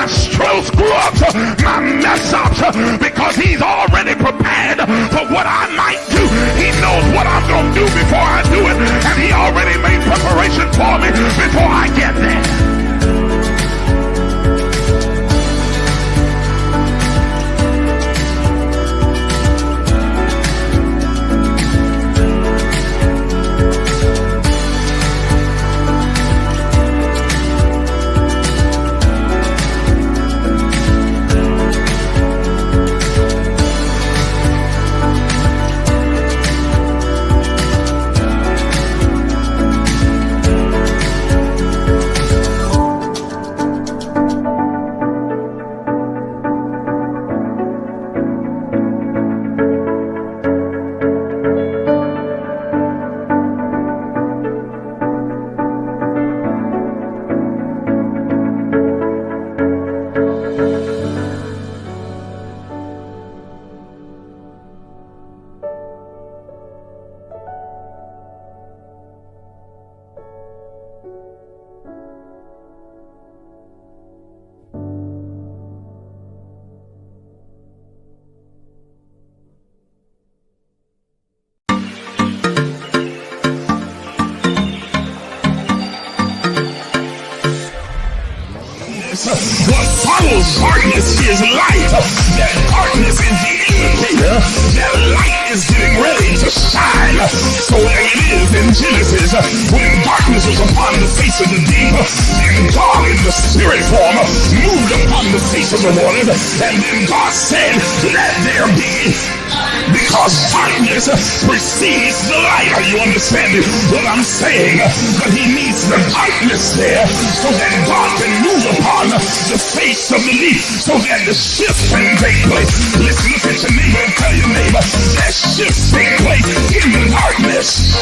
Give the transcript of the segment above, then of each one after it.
my screw ups, my mess ups, because he's already prepared for what I might do. He knows what I'm going to do before I do it, and he already made preparation for me before I get there. What follows darkness is light. That darkness is the indicator that light is getting ready to shine. So there it is in Genesis, when darkness was upon the face of the deep, and God in the spirit form moved upon the face of the waters, and then God said, let there be. Because darkness precedes the light. Are you understanding what I'm saying? But he needs the darkness there so that God can move upon the face of the deep, so that the shift can take place. Listen, look at your neighbor and tell your neighbor that shift take place in the darkness.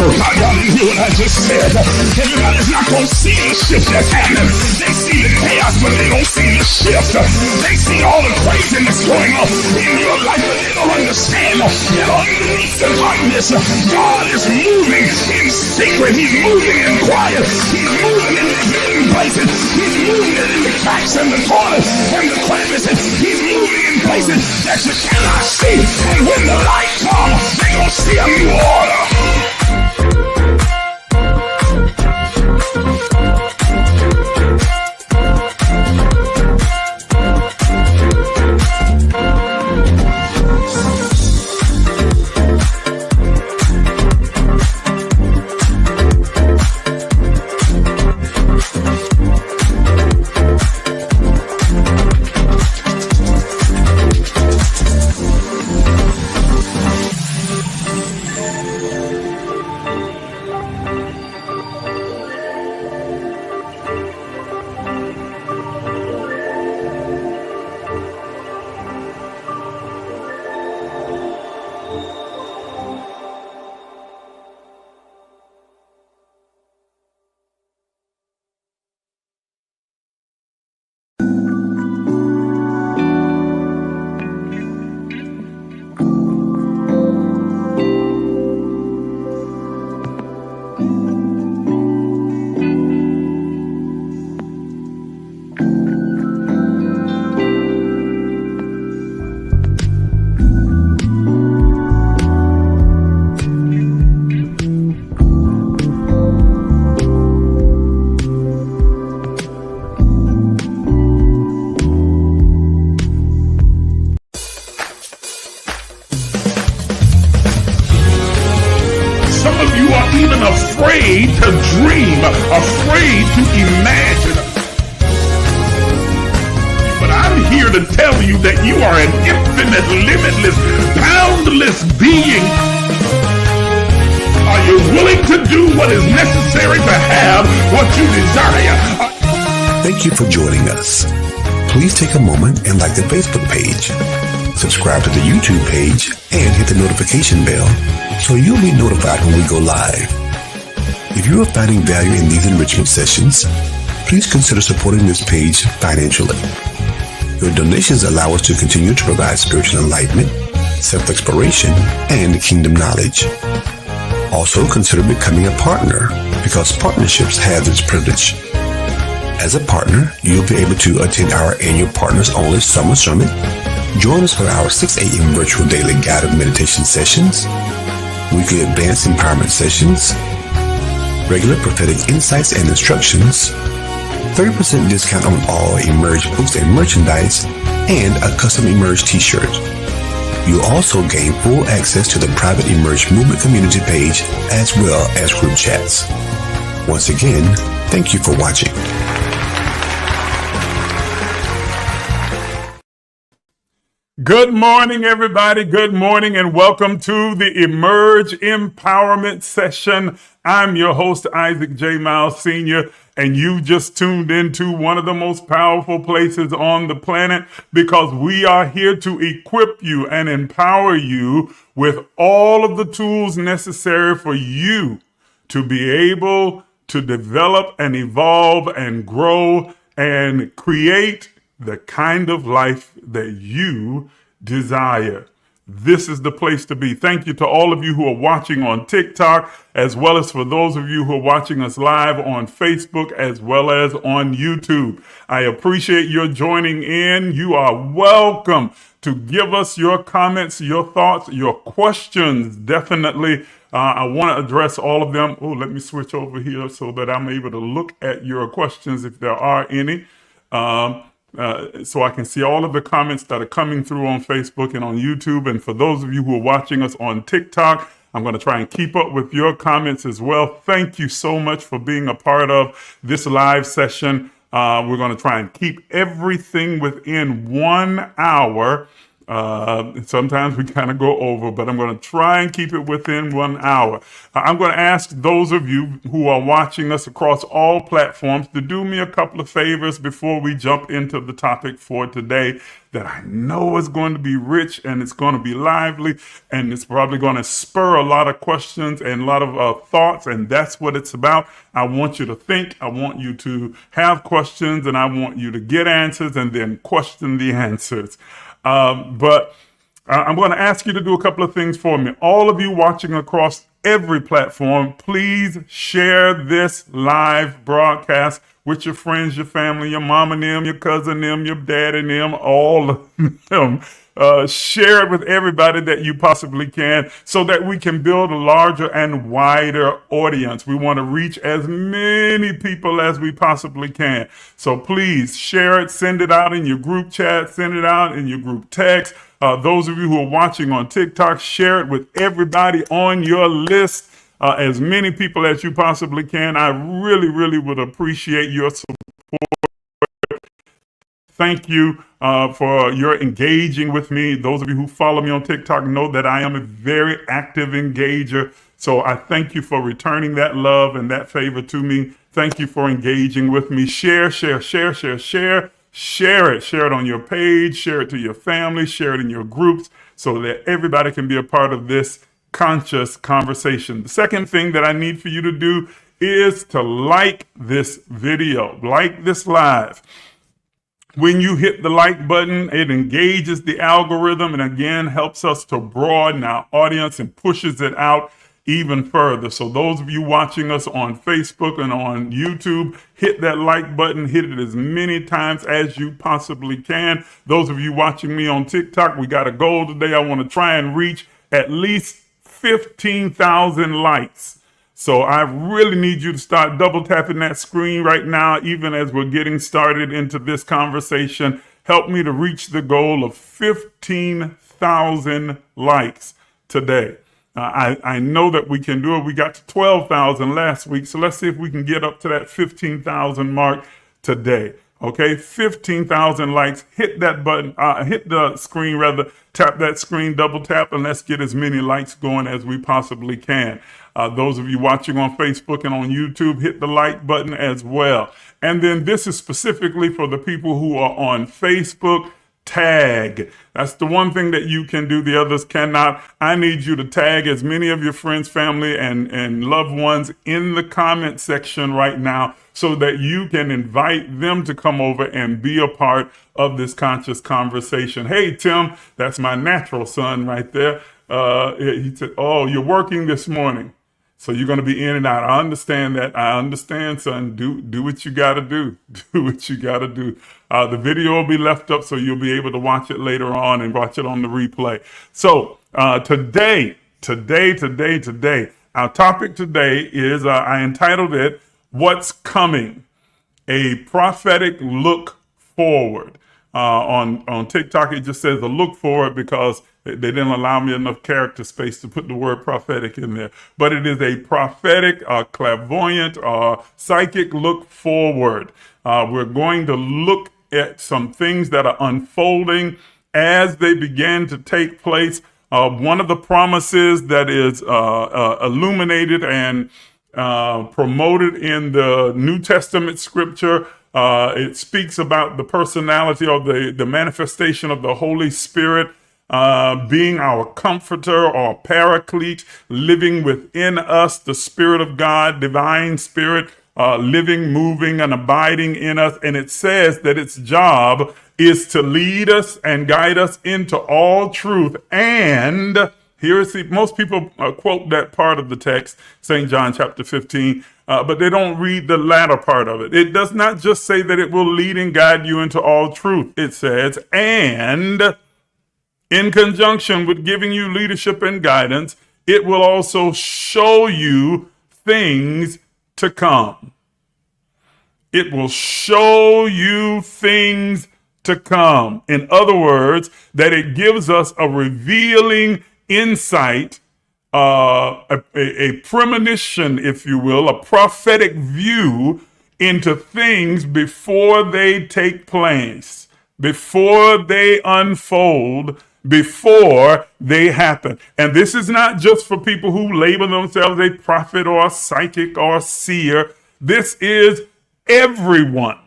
Oh God, y'all didn't hear what I just said. Everybody's not going to see the shift that's happening. They see the chaos, but they don't see the shift. They see all the craziness going on in your life, but they don't understand that underneath the darkness, God is moving in secret. He's moving in quiet. He's moving in the hidden places. He's moving in the cracks and the corners and the crevices. He's moving in places that you cannot see. And when the light comes, they're going to see a new order. Afraid to dream, afraid to imagine. But I'm here to tell you that you are an infinite, limitless, boundless being. Are you willing to do what is necessary to have what you desire? Thank you for joining us. Please take a moment and like the Facebook page, subscribe to the YouTube page, and hit the notification bell so you'll be notified when we go live. If you are finding value in these enrichment sessions, please consider supporting this page financially. Your donations allow us to continue to provide spiritual enlightenment, self-exploration, and kingdom knowledge. Also, consider becoming a partner because partnerships have its privilege. As a partner, you'll be able to attend our annual Partners Only Summer Summit, join us for our 6 a.m. virtual daily guided meditation sessions, weekly advanced empowerment sessions, regular prophetic insights and instructions, 30% discount on all Emerge books and merchandise, and a custom Emerge t-shirt. You'll also gain full access to the private Emerge Movement community page as well as group chats. Once again, thank you for watching. Good morning, everybody. Good morning, and welcome to the Emerge Empowerment Session. I'm your host, Isaac J. Miles Sr., and you just tuned into one of the most powerful places on the planet, because we are here to equip you and empower you with all of the tools necessary for you to be able to develop and evolve and grow and create the kind of life that you desire. This is the place to be. Thank you to all of you who are watching on TikTok, as well as for those of you who are watching us live on Facebook, as well as on YouTube. I appreciate your joining in. You are welcome to give us your comments, your thoughts, your questions. Definitely, I want to address all of them. Oh, let me switch over here so that I'm able to look at your questions if there are any. So I can see all of the comments that are coming through on Facebook and on YouTube. And for those of you who are watching us on TikTok, I'm going to try and keep up with your comments as well. Thank you so much for being a part of this live session. We're going to try and keep everything within 1 hour. Sometimes we kind of go over, but I'm going to try and keep it within 1 hour. I'm going to ask those of you who are watching us across all platforms to do me a couple of favors before we jump into the topic for today that I know is going to be rich, and it's going to be lively, and it's probably going to spur a lot of questions and a lot of thoughts, and that's what it's about. I want you to think, I want you to have questions, and I want you to get answers and then question the answers. But I'm going to ask you to do a couple of things for me. All of you watching across every platform, please share this live broadcast with your friends, your family, your mom and them, your cousin them, your dad and them, all of them. Share it with everybody that you possibly can so that we can build a larger and wider audience. We want to reach as many people as we possibly can. So please share it, send it out in your group chat, send it out in your group text. Those of you who are watching on TikTok, share it with everybody on your list. As many people as you possibly can. I really, really would appreciate your support. Thank you for your engaging with me. Those of you who follow me on TikTok know that I am a very active engager. So I thank you for returning that love and that favor to me. Thank you for engaging with me. Share, share, share, share, share. Share it. Share it on your page. Share it to your family. Share it in your groups so that everybody can be a part of this conscious conversation. The second thing that I need for you to do is to like this video, like this live. When you hit the like button, it engages the algorithm and again helps us to broaden our audience and pushes it out even further. So those of you watching us on Facebook and on YouTube, hit that like button, hit it as many times as you possibly can. Those of you watching me on TikTok, we got a goal today. I want to try and reach at least 15,000 likes. So I really need you to start double tapping that screen right now, even as we're getting started into this conversation. Help me to reach the goal of 15,000 likes today. I know that we can do it. We got to 12,000 last week. So let's see if we can get up to that 15,000 mark today. Okay, 15,000 likes. Hit that button, hit the screen rather, tap that screen, double tap, and let's get as many likes going as we possibly can. Those of you watching on Facebook and on YouTube, hit the like button as well. And then this is specifically for the people who are on Facebook. Tag. That's the one thing that you can do. The others cannot. I need you to tag as many of your friends, family, and loved ones in the comment section right now so that you can invite them to come over and be a part of this conscious conversation. Hey, Tim, that's my natural son right there. He said, oh, you're working this morning. So you're going to be in and out. I understand that. I understand, son. Do what you got to do. Do what you got to do. The video will be left up so you'll be able to watch it later on and watch it on the replay. So today, our topic today is, I entitled it, What's Coming? A Prophetic Look Forward. On TikTok, it just says a look forward because they didn't allow me enough character space to put the word prophetic in there. But it is a prophetic, clairvoyant, psychic look forward. We're going to look at some things that are unfolding as they begin to take place. One of the promises that is illuminated and promoted in the New Testament scripture, it speaks about the personality of the manifestation of the Holy Spirit being our comforter or paraclete, living within us, the Spirit of God, divine Spirit, living, moving, and abiding in us. And it says that its job is to lead us and guide us into all truth. And most people quote that part of the text, St. John chapter 15, but they don't read the latter part of it. It does not just say that it will lead and guide you into all truth. It says, and in conjunction with giving you leadership and guidance, it will also show you things to come. It will show you things to come. In other words, that it gives us a revealing insight, a premonition, if you will, a prophetic view into things before they take place, before they unfold, before they happen. And this is not just for people who label themselves a prophet or a psychic or a seer. This is everyone.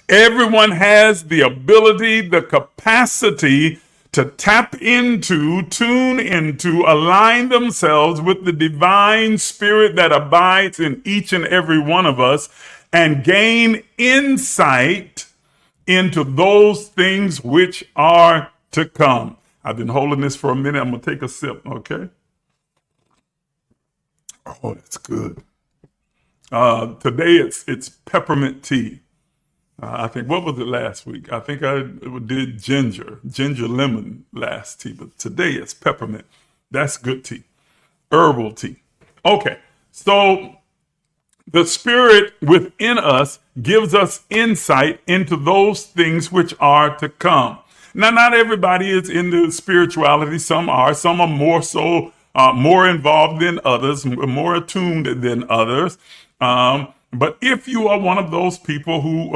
Everyone has the ability, the capacity to tap into, tune into, align themselves with the divine spirit that abides in each and every one of us and gain insight into those things which are to come. I've been holding this for a minute. I'm going to take a sip, okay? Oh, that's good. Today it's peppermint tea. I think, what was it last week? I think I did ginger lemon last tea, but today it's peppermint. That's good tea. Herbal tea. Okay, so the spirit within us gives us insight into those things which are to come. Now, not everybody is into spirituality. Some are more so, more involved than others, more attuned than others. But if you are one of those people who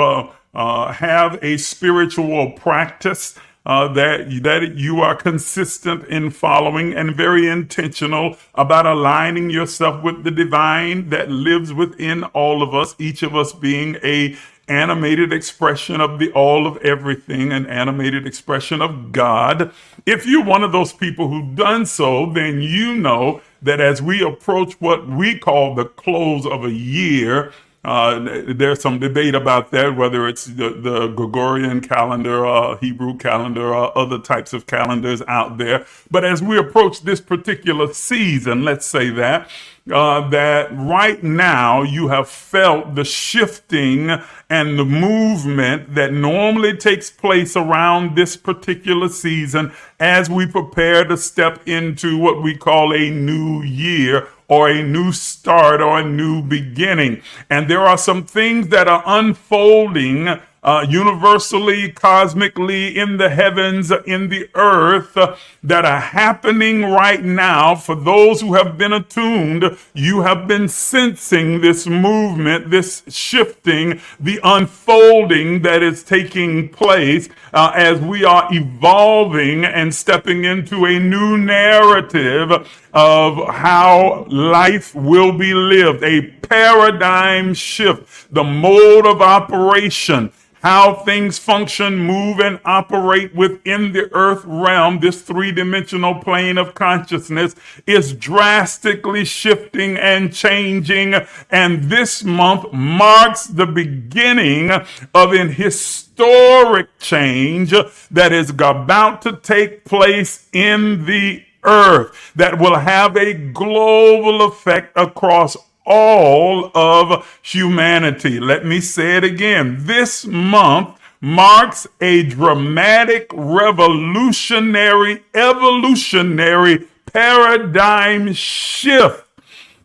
have a spiritual practice that you are consistent in following and very intentional about aligning yourself with the divine that lives within all of us, each of us being a animated expression of the all of everything, an animated expression of God. If you're one of those people who've done so, then you know that as we approach what we call the close of a year, there's some debate about that, whether it's the Gregorian calendar, Hebrew calendar, or other types of calendars out there. But as we approach this particular season, let's say that right now you have felt the shifting and the movement that normally takes place around this particular season as we prepare to step into what we call a new year or a new start or a new beginning. And there are some things that are unfolding universally, cosmically, in the heavens, in the earth, that are happening right now. For those who have been attuned, you have been sensing this movement, this shifting, the unfolding that is taking place as we are evolving and stepping into a new narrative of how life will be lived, a paradigm shift, the mode of operation, how things function, move, and operate within the earth realm, this three-dimensional plane of consciousness, is drastically shifting and changing. And this month marks the beginning of an historic change that is about to take place in the earth that will have a global effect across all of humanity. Let me say it again. This month marks a dramatic, revolutionary, evolutionary paradigm shift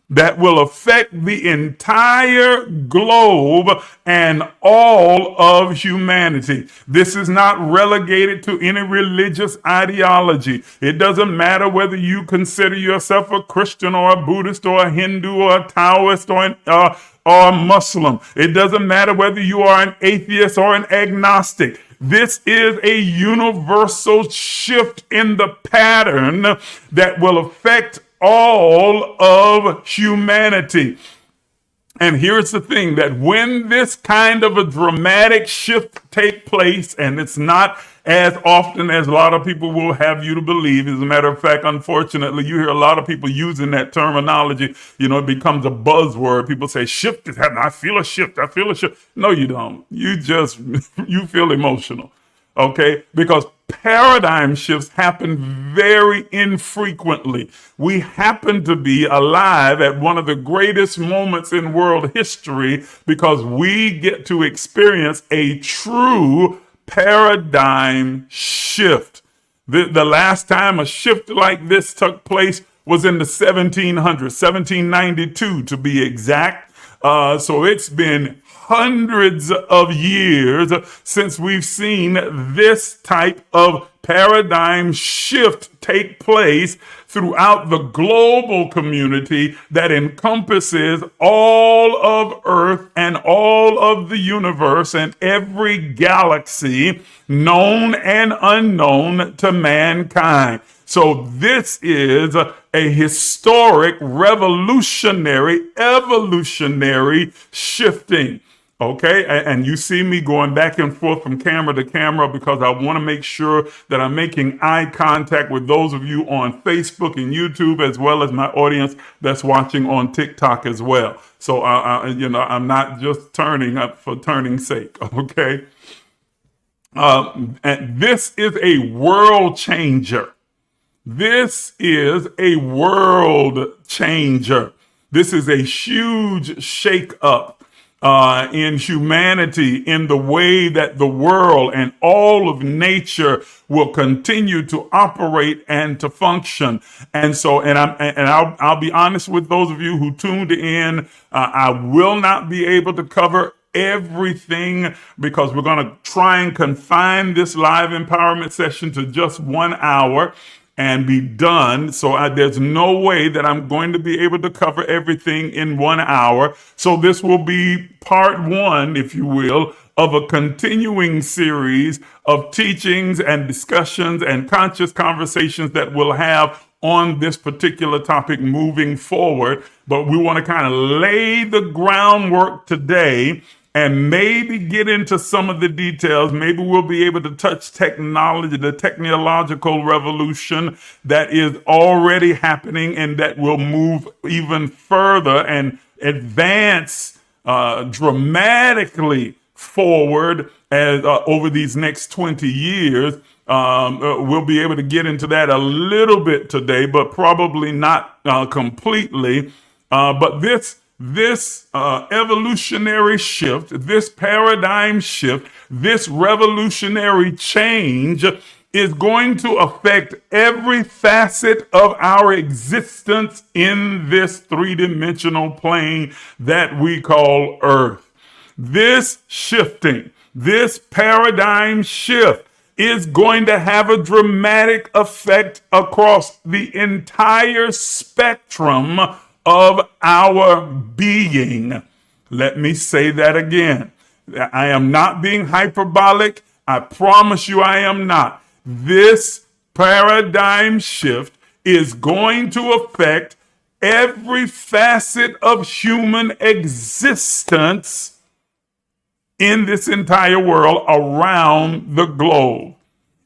that will affect the entire globe and all of humanity. This is not relegated to any religious ideology. It doesn't matter whether you consider yourself a Christian or a Buddhist or a Hindu or a Taoist or a Muslim. It doesn't matter whether you are an atheist or an agnostic. This is a universal shift in the pattern that will affect all of humanity. And here's the thing, that when this kind of a dramatic shift take place, and it's not as often as a lot of people will have you to believe. As a matter of fact, unfortunately, you hear a lot of people using that terminology. It becomes a buzzword. People say, shift is happening. I feel a shift. I feel a shift. No, you don't. You feel emotional. Okay? Because paradigm shifts happen very infrequently. We happen to be alive at one of the greatest moments in world history because we get to experience a true paradigm shift. The last time a shift like this took place was in the 1700s, 1792 to be exact. So it's been hundreds of years since we've seen this type of paradigm shift take place throughout the global community that encompasses all of Earth and all of the universe and every galaxy known and unknown to mankind. So this is a historic, revolutionary, evolutionary shifting. Okay, and you see me going back and forth from camera to camera because I want to make sure that I'm making eye contact with those of you on Facebook and YouTube, as well as my audience that's watching on TikTok as well. So, I'm not just turning up for turning's sake. Okay, and this is a world changer. This is a world changer. This is a huge shake-up in humanity, in the way that the world and all of nature will continue to operate and to function. And so, I'll be honest with those of you who tuned in. I will not be able to cover everything because we're going to try and confine this live empowerment session to just 1 hour and be done. So there's no way that I'm going to be able to cover everything in 1 hour. So this will be part one, if you will, of a continuing series of teachings and discussions and conscious conversations that we'll have on this particular topic moving forward. But we want to kind of lay the groundwork today and maybe get into some of the details. Maybe we'll be able to touch technology, the technological revolution that is already happening and that will move even further and advance dramatically forward as over these next 20 years. We'll be able to get into that a little bit today, but probably not completely. But this evolutionary shift, this paradigm shift, this revolutionary change is going to affect every facet of our existence in this three-dimensional plane that we call Earth. This shifting, this paradigm shift is going to have a dramatic effect across the entire spectrum of our being. Let me say that again. I am not being hyperbolic. I promise you I am not. This paradigm shift is going to affect every facet of human existence in this entire world around the globe.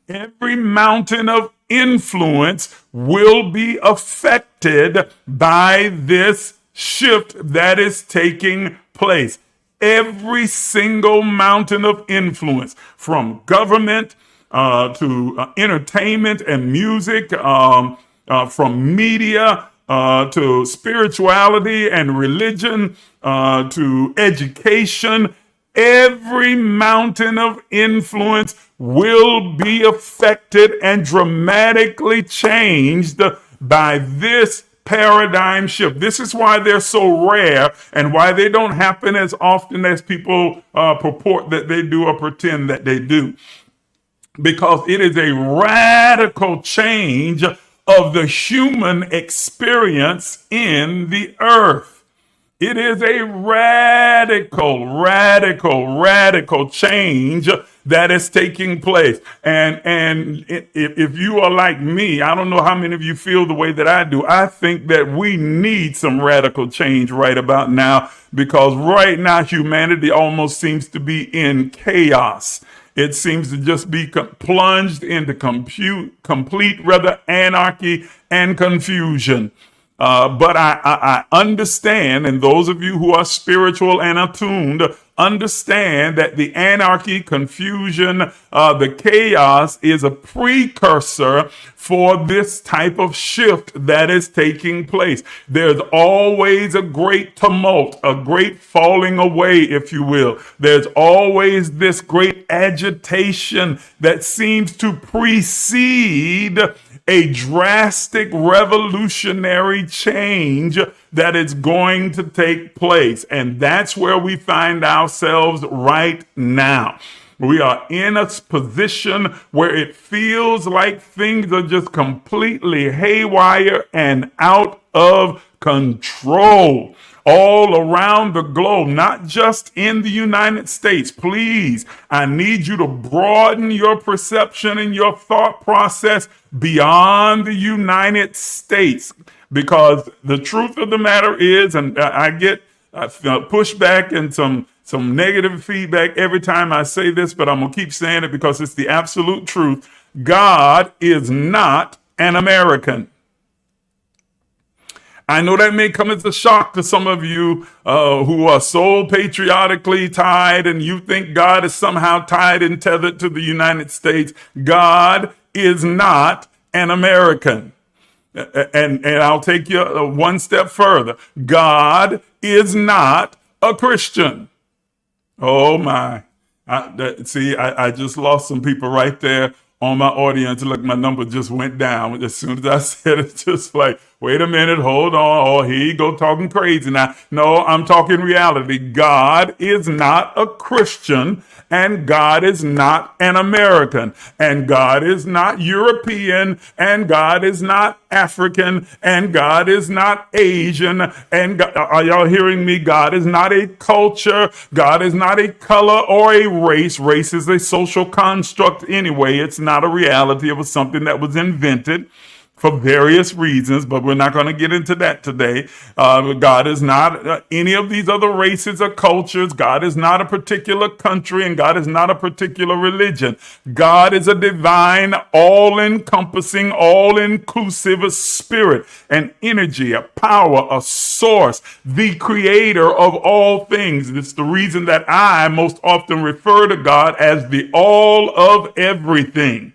Every mountain of influence will be affected by this shift that is taking place. Every single mountain of influence, from government to entertainment and music, from media to spirituality and religion to education. Every mountain of influence will be affected and dramatically changed by this paradigm shift. This is why they're so rare and why they don't happen as often as people purport that they do or pretend that they do. Because it is a radical change of the human experience in the earth. It is a radical change that is taking place. And if you are like me, I don't know how many of you feel the way that I do. I think that we need some radical change right about now, because right now humanity almost seems to be in chaos. It seems to just be plunged into complete anarchy and confusion. But I understand, and those of you who are spiritual and attuned understand that the anarchy, confusion, the chaos is a precursor for this type of shift that is taking place. There's always a great tumult, a great falling away, if you will. There's always this great agitation that seems to precede a drastic revolutionary change that is going to take place. And that's where we find ourselves right now. We are in a position where it feels like things are just completely haywire and out of control all around the globe, not just in the United States. Please, I need you to broaden your perception and your thought process beyond the United States, because the truth of the matter is, and I get pushback and some negative feedback every time I say this, but I'm going to keep saying it because it's the absolute truth. God is not an American. I know that may come as a shock to some of you who are so patriotically tied, and you think God is somehow tied and tethered to the United States. God is not an American. And I'll take you one step further. God is not a Christian. Oh my. I just lost some people right there on my audience. Look, my number just went down. As soon as I said it, just like, wait a minute, hold on. Oh, here you go talking crazy now. No, I'm talking reality. God is not a Christian, and God is not an American, and God is not European, and God is not African, and God is not Asian. And God, are y'all hearing me? God is not a culture. God is not a color or a race. Race is a social construct anyway. It's not a reality. It was something that was invented for various reasons, but we're not going to get into that today. God is not any of these other races or cultures. God is not a particular country, and God is not a particular religion. God is a divine, all-encompassing, all-inclusive spirit, an energy, a power, a source, the creator of all things. It's the reason that I most often refer to God as the all of everything.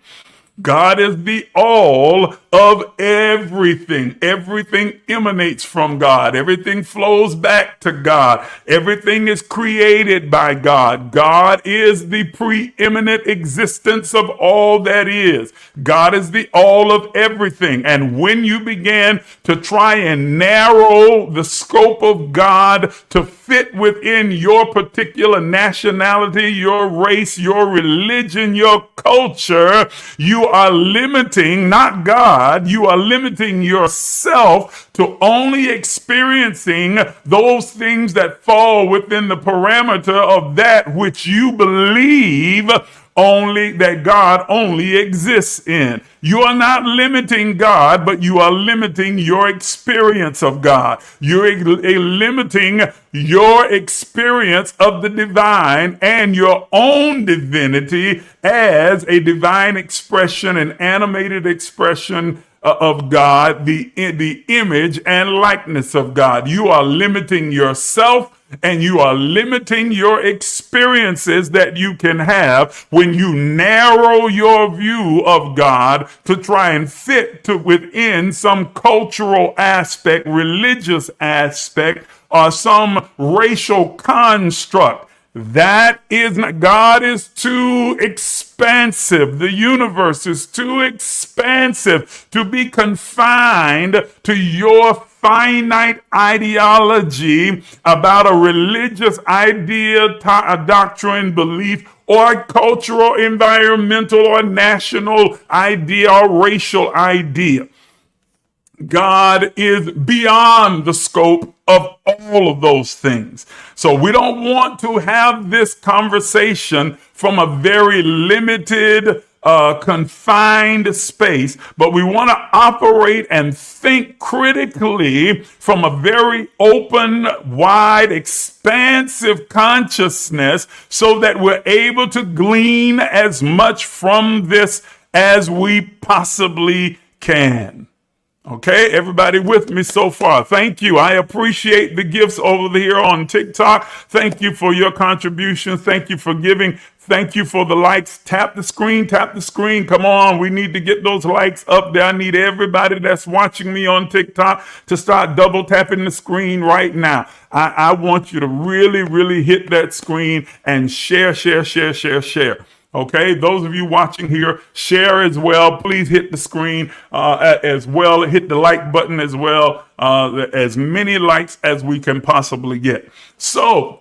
God is the all of everything. Everything emanates from God. Everything flows back to God. Everything is created by God. God is the preeminent existence of all that is. God is the all of everything. And when you begin to try and narrow the scope of God to fit within your particular nationality, your race, your religion, your culture, you are limiting not God, you are limiting yourself to only experiencing those things that fall within the parameter of that which you believe only that God only exists in. You are not limiting God, but you are limiting your experience of God. You're limiting your experience of the divine and your own divinity as a divine expression, an animated expression of God, the image and likeness of God. You are limiting yourself And you are limiting your experiences that you can have when you narrow your view of God to try and fit to within some cultural aspect, religious aspect, or some racial construct. That is not, God is too expansive. The universe is too expansive to be confined to your finite ideology about a religious idea, a doctrine, belief, or a cultural, environmental, or national idea or racial idea. God is beyond the scope of all of those things. So we don't want to have this conversation from a very limited, confined space, but we want to operate and think critically from a very open, wide, expansive consciousness so that we're able to glean as much from this as we possibly can. Okay, everybody with me so far? Thank you. I appreciate the gifts over here on TikTok. Thank you for your contributions. Thank you for giving. Thank you for the likes. Tap the screen, tap the screen. Come on, we need to get those likes up there. I need everybody that's watching me on TikTok to start double tapping the screen right now. I want you to really, really hit that screen and share. Okay, those of you watching here, share as well. Please hit the screen as well. Hit the like button as well. As many likes as we can possibly get. So,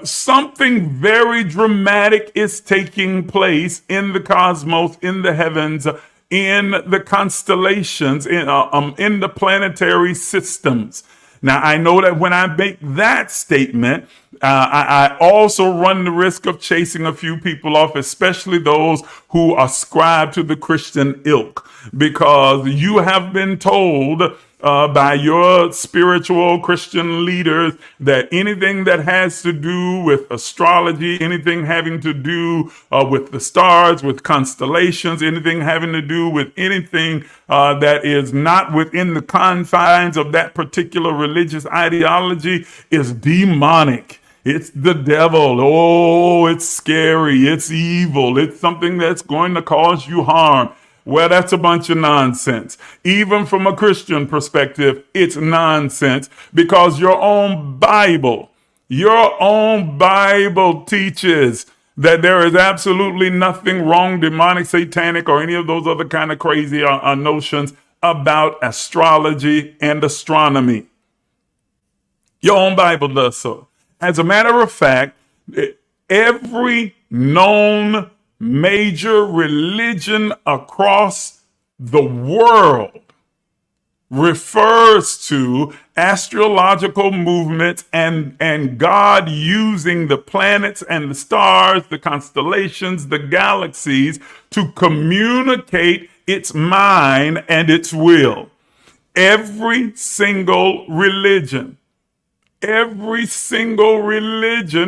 something very dramatic is taking place in the cosmos, in the heavens, in the constellations, in the planetary systems. Now, I know that when I make that statement, I also run the risk of chasing a few people off, especially those who ascribe to the Christian ilk, because you have been told by your spiritual Christian leaders that anything that has to do with astrology, anything having to do with the stars, with constellations, anything having to do with anything that is not within the confines of that particular religious ideology is demonic. It's the devil. Oh, it's scary. It's evil. It's something that's going to cause you harm. Well, that's a bunch of nonsense. Even from a Christian perspective, it's nonsense because your own Bible teaches that there is absolutely nothing wrong, demonic, satanic, or any of those other kind of crazy notions about astrology and astronomy. Your own Bible does so. As a matter of fact, every known major religion across the world refers to astrological movements and God using the planets and the stars, the constellations, the galaxies to communicate its mind and its will. Every single religion,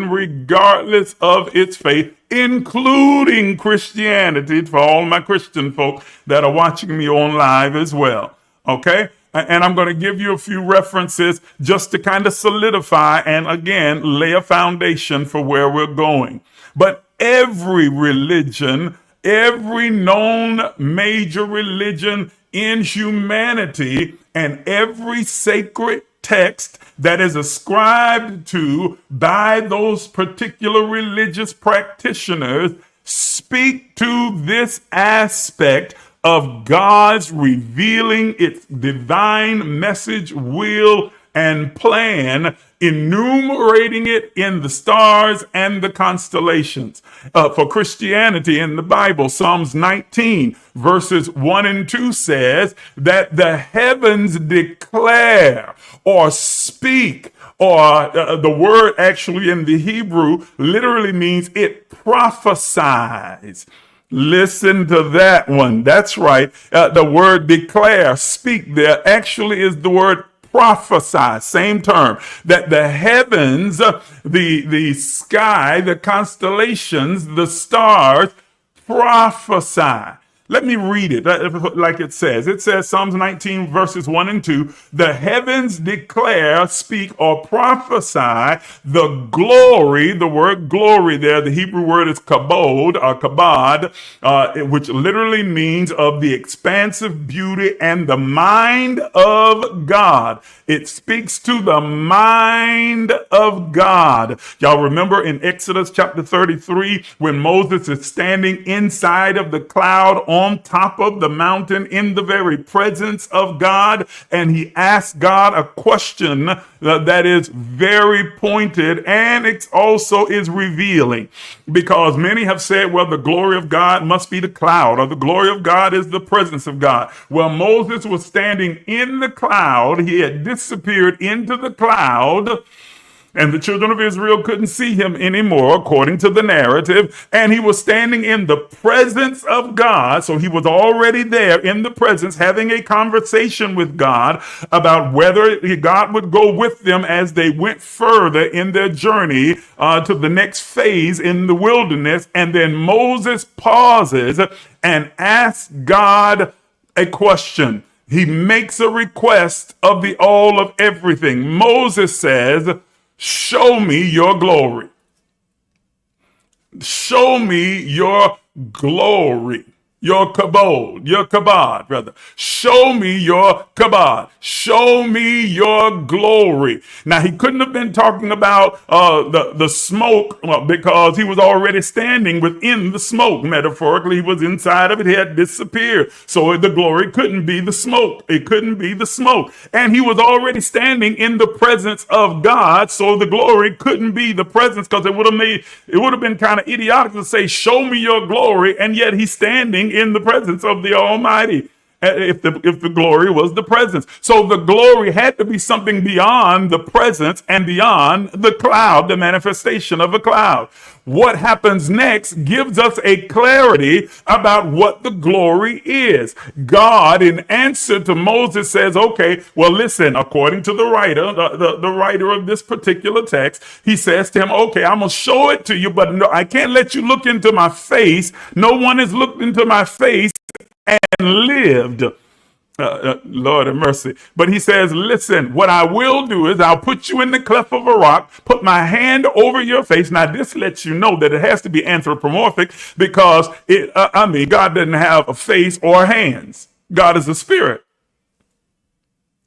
regardless of its faith, including Christianity, for all my Christian folk that are watching me on live as well. Okay? And I'm going to give you a few references just to kind of solidify and again lay a foundation for where we're going. But every religion, every known major religion in humanity, and every sacred text that is ascribed to by those particular religious practitioners speak to this aspect of God's revealing its divine message, will, and plan, enumerating it in the stars and the constellations. For Christianity in the Bible, Psalms 19 verses 1 and 2 says that the heavens declare or speak, or the word actually in the Hebrew literally means it prophesies. Listen to that one. That's right. The word declare, speak there actually is the word prophesy, same term, that the heavens, the sky, the constellations, the stars prophesy. Let me read it like it says. It says, Psalms 19, verses 1 and 2, the heavens declare, speak, or prophesy the glory, the word glory there, the Hebrew word is kabod, or kabod, which literally means of the expansive beauty and the mind of God. It speaks to the mind of God. Y'all remember in Exodus chapter 33, when Moses is standing inside of the cloud on top of the mountain in the very presence of God, and he asks God a question that is very pointed, and it also is revealing, because many have said, well, the glory of God must be the cloud, or the glory of God is the presence of God. Well, Moses was standing in the cloud. He had disappeared into the cloud, and the children of Israel couldn't see him anymore, according to the narrative. And he was standing in the presence of God. So he was already there in the presence, having a conversation with God about whether God would go with them as they went further in their journey to the next phase in the wilderness. And then Moses pauses and asks God a question. He makes a request of the all of everything. Moses says, show me your glory. Show me your glory. Your kabod, rather. Show me your kabod. Show me your glory. Now, he couldn't have been talking about the smoke because he was already standing within the smoke. Metaphorically, he was inside of it. He had disappeared. So the glory couldn't be the smoke. It couldn't be the smoke. And he was already standing in the presence of God. So the glory couldn't be the presence, because it would have been kind of idiotic to say, show me your glory. And yet he's standing in the presence of the Almighty, if the glory was the presence. So the glory had to be something beyond the presence and beyond the cloud, the manifestation of a cloud. What happens next gives us a clarity about what the glory is. God, in answer to Moses, says, okay, well, listen, according to the writer, the writer of this particular text, he says to him, okay, I'm going to show it to you, but no, I can't let you look into my face. No one has looked into my face and lived. Lord have mercy. But he says, listen, what I will do is I'll put you in the cleft of a rock, put my hand over your face. Now, this lets you know that it has to be anthropomorphic, because God doesn't have a face or hands. God is a spirit.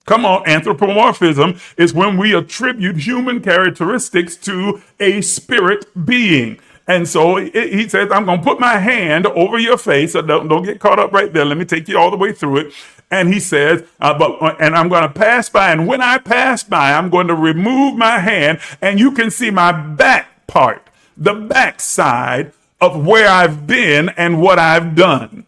Come on, anthropomorphism is when we attribute human characteristics to a spirit being. And so he says, I'm going to put my hand over your face. So don't get caught up right there. Let me take you all the way through it. And he says, and I'm going to pass by. And when I pass by, I'm going to remove my hand, and you can see my back part, the backside of where I've been and what I've done.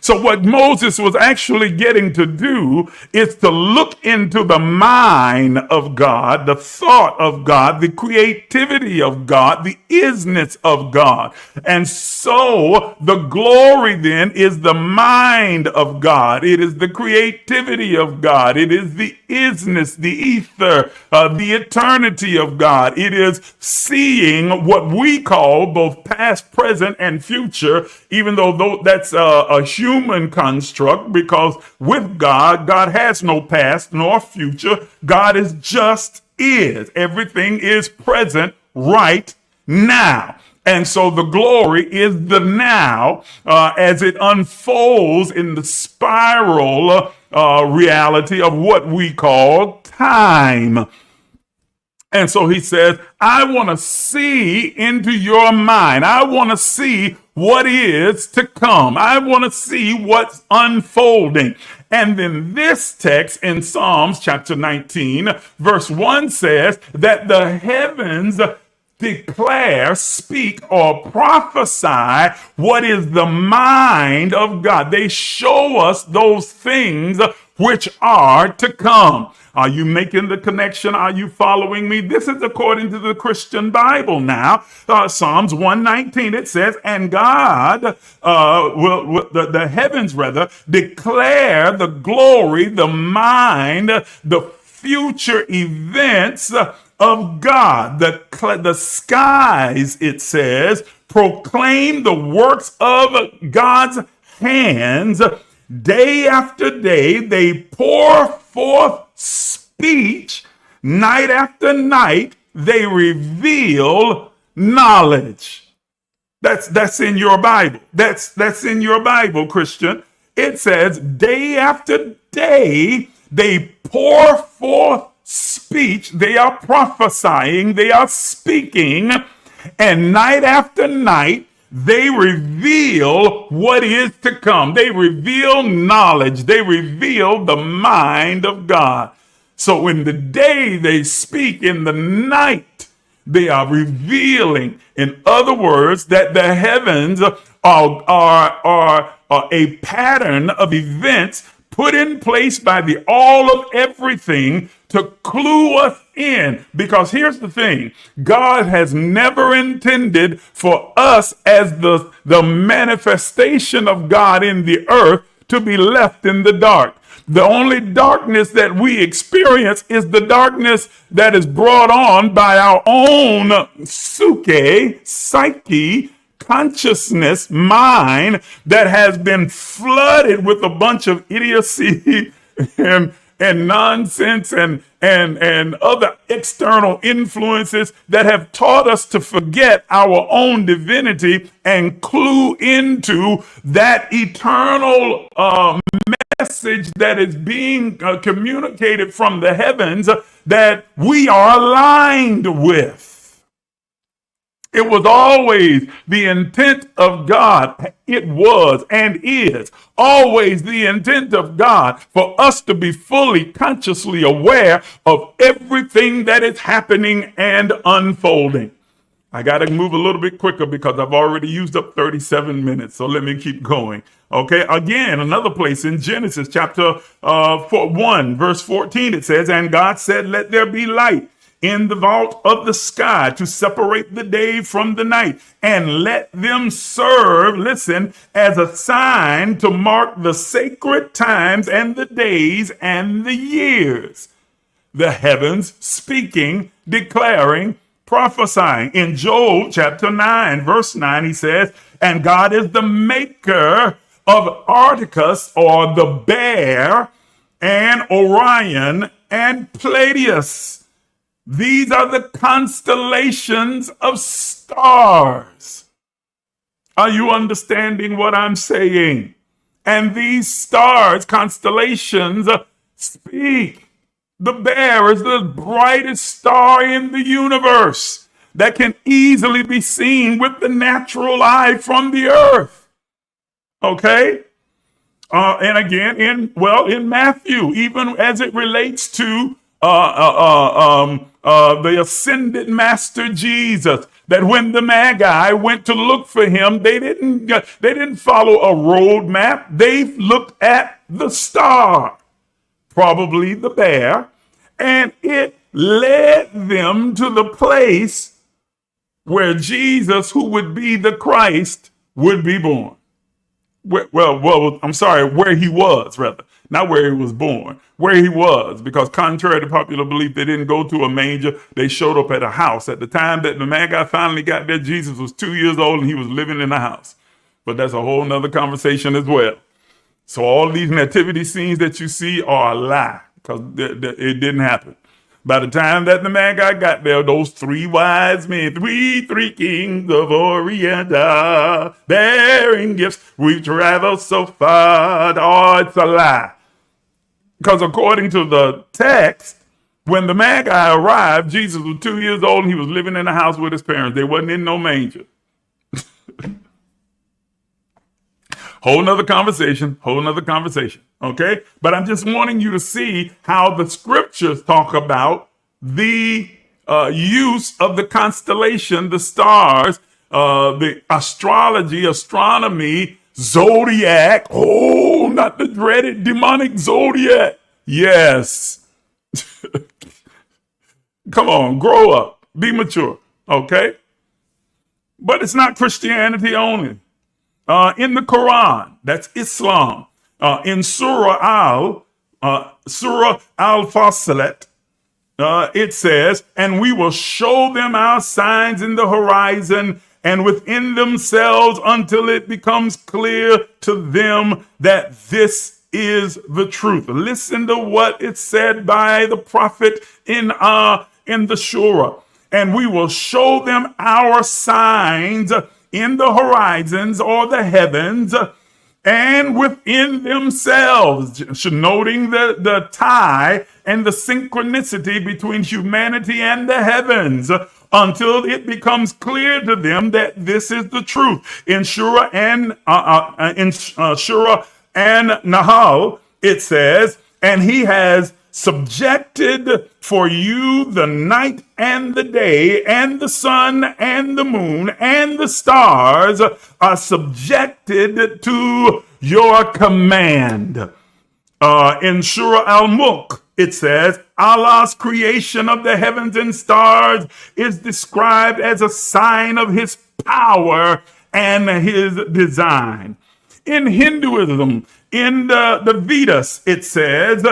So what Moses was actually getting to do is to look into the mind of God, the thought of God, the creativity of God, the isness of God. And so the glory then is the mind of God. It is the creativity of God. It is the isness, the ether, the eternity of God. It is seeing what we call both past, present, and future, even though that's a human construct, because with God has no past nor future. God is just is. Everything is present right now. And so the glory is the now as it unfolds in the spiral reality of what we call time. And so he says, I want to see into your mind. I want to see what is to come. I want to see what's unfolding. And then this text in Psalms chapter 19, verse 1 says that the heavens declare, speak, or prophesy what is the mind of God. They show us those things which are to come. Are you making the connection? Are you following me? This is according to the Christian Bible now. Psalms 119, it says, and God the heavens rather declare the glory, the mind, the future events of God. The skies, it says, proclaim the works of God's hands, day after day, they pour forth speech. Night after night, they reveal knowledge. That's in your Bible. That's in your Bible, Christian. It says day after day, they pour forth speech. They are prophesying. They are speaking. And night after night, they reveal what is to come. They reveal knowledge. They reveal the mind of God. So in the day they speak, in the night they are revealing. In other words, that the heavens are a pattern of events put in place by the all of everything to clue us in. Because here's the thing, God has never intended for us as the manifestation of God in the earth to be left in the dark. The only darkness that we experience is the darkness that is brought on by our own psyche, consciousness, mind that has been flooded with a bunch of idiocy and nonsense and other external influences that have taught us to forget our own divinity and clue into that eternal message that is being communicated from the heavens that we are aligned with. It was always the intent of God. It was and is always the intent of God for us to be fully consciously aware of everything that is happening and unfolding. I got to move a little bit quicker because I've already used up 37 minutes. So let me keep going. Okay. Again, another place in Genesis chapter 1, verse 14, it says, and God said, let there be light in the vault of the sky to separate the day from the night, and let them serve, listen, as a sign to mark the sacred times and the days and the years. The heavens speaking, declaring, prophesying. In Job chapter 9, verse 9, he says, and God is the maker of Arcturus, or the bear, and Orion and Pleiades. These are the constellations of stars. Are you understanding what I'm saying? And these stars, constellations, speak. The bear is the brightest star in the universe that can easily be seen with the natural eye from the earth. Okay? And again, in Matthew, even as it relates to the ascended master Jesus, that when the Magi went to look for him, they didn't follow a road map. They looked at the star, probably the bear, and it led them to the place where Jesus, who would be the Christ, would be born. Where he was, rather. Not where he was born, where he was, because contrary to popular belief, they didn't go to a manger. They showed up at a house. At the time that the Magi finally got there, Jesus was 2 years old and he was living in a house. But that's a whole nother conversation as well. So all these nativity scenes that you see are a lie, because it didn't happen. By the time that the Magi got there, those three wise men, three kings of Orient, bearing gifts, we've traveled so far. Oh, it's a lie. Because according to the text, when the Magi arrived, Jesus was 2 years old and he was living in a house with his parents. They wasn't in no manger. Whole nother conversation. Okay. But I'm just wanting you to see how the scriptures talk about the use of the constellation, the stars, the astrology, astronomy, zodiac. Oh, not the dreaded demonic zodiac. Yes. Come on, grow up, be mature. Okay. But it's not Christianity only. In the Quran, that's Islam, in Surah Al-Fasilat, it says, and we will show them our signs in the horizon and within themselves until it becomes clear to them that this is the truth. Listen to what it said by the prophet in the Shura. And we will show them our signs in the horizons or the heavens and within themselves, noting the tie and the synchronicity between humanity and the heavens, until it becomes clear to them that this is the truth. In Shura and Nahal, it says, and he has subjected for you the night and the day, and the sun and the moon and the stars are subjected to your command. In Surah Al-Mulk, it says, Allah's creation of the heavens and stars is described as a sign of his power and his design. In Hinduism, in the Vedas, it says,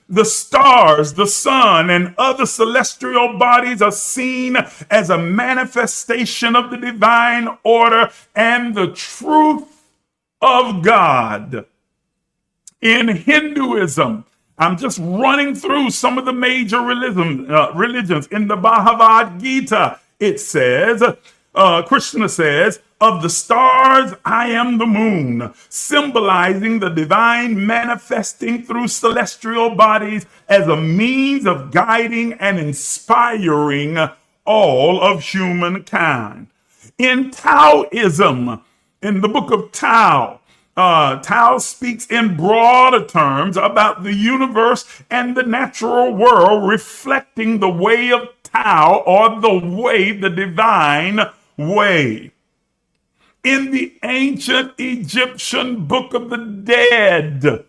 the stars, the sun, and other celestial bodies are seen as a manifestation of the divine order and the truth of God. In Hinduism, I'm just running through some of the major religions. In the Bhagavad Gita, it says, Krishna says, of the stars, I am the moon, symbolizing the divine manifesting through celestial bodies as a means of guiding and inspiring all of humankind. In Taoism, in the book of Tao, Tao speaks in broader terms about the universe and the natural world, reflecting the way of Tao, or the divine way. In the ancient Egyptian Book of the Dead, the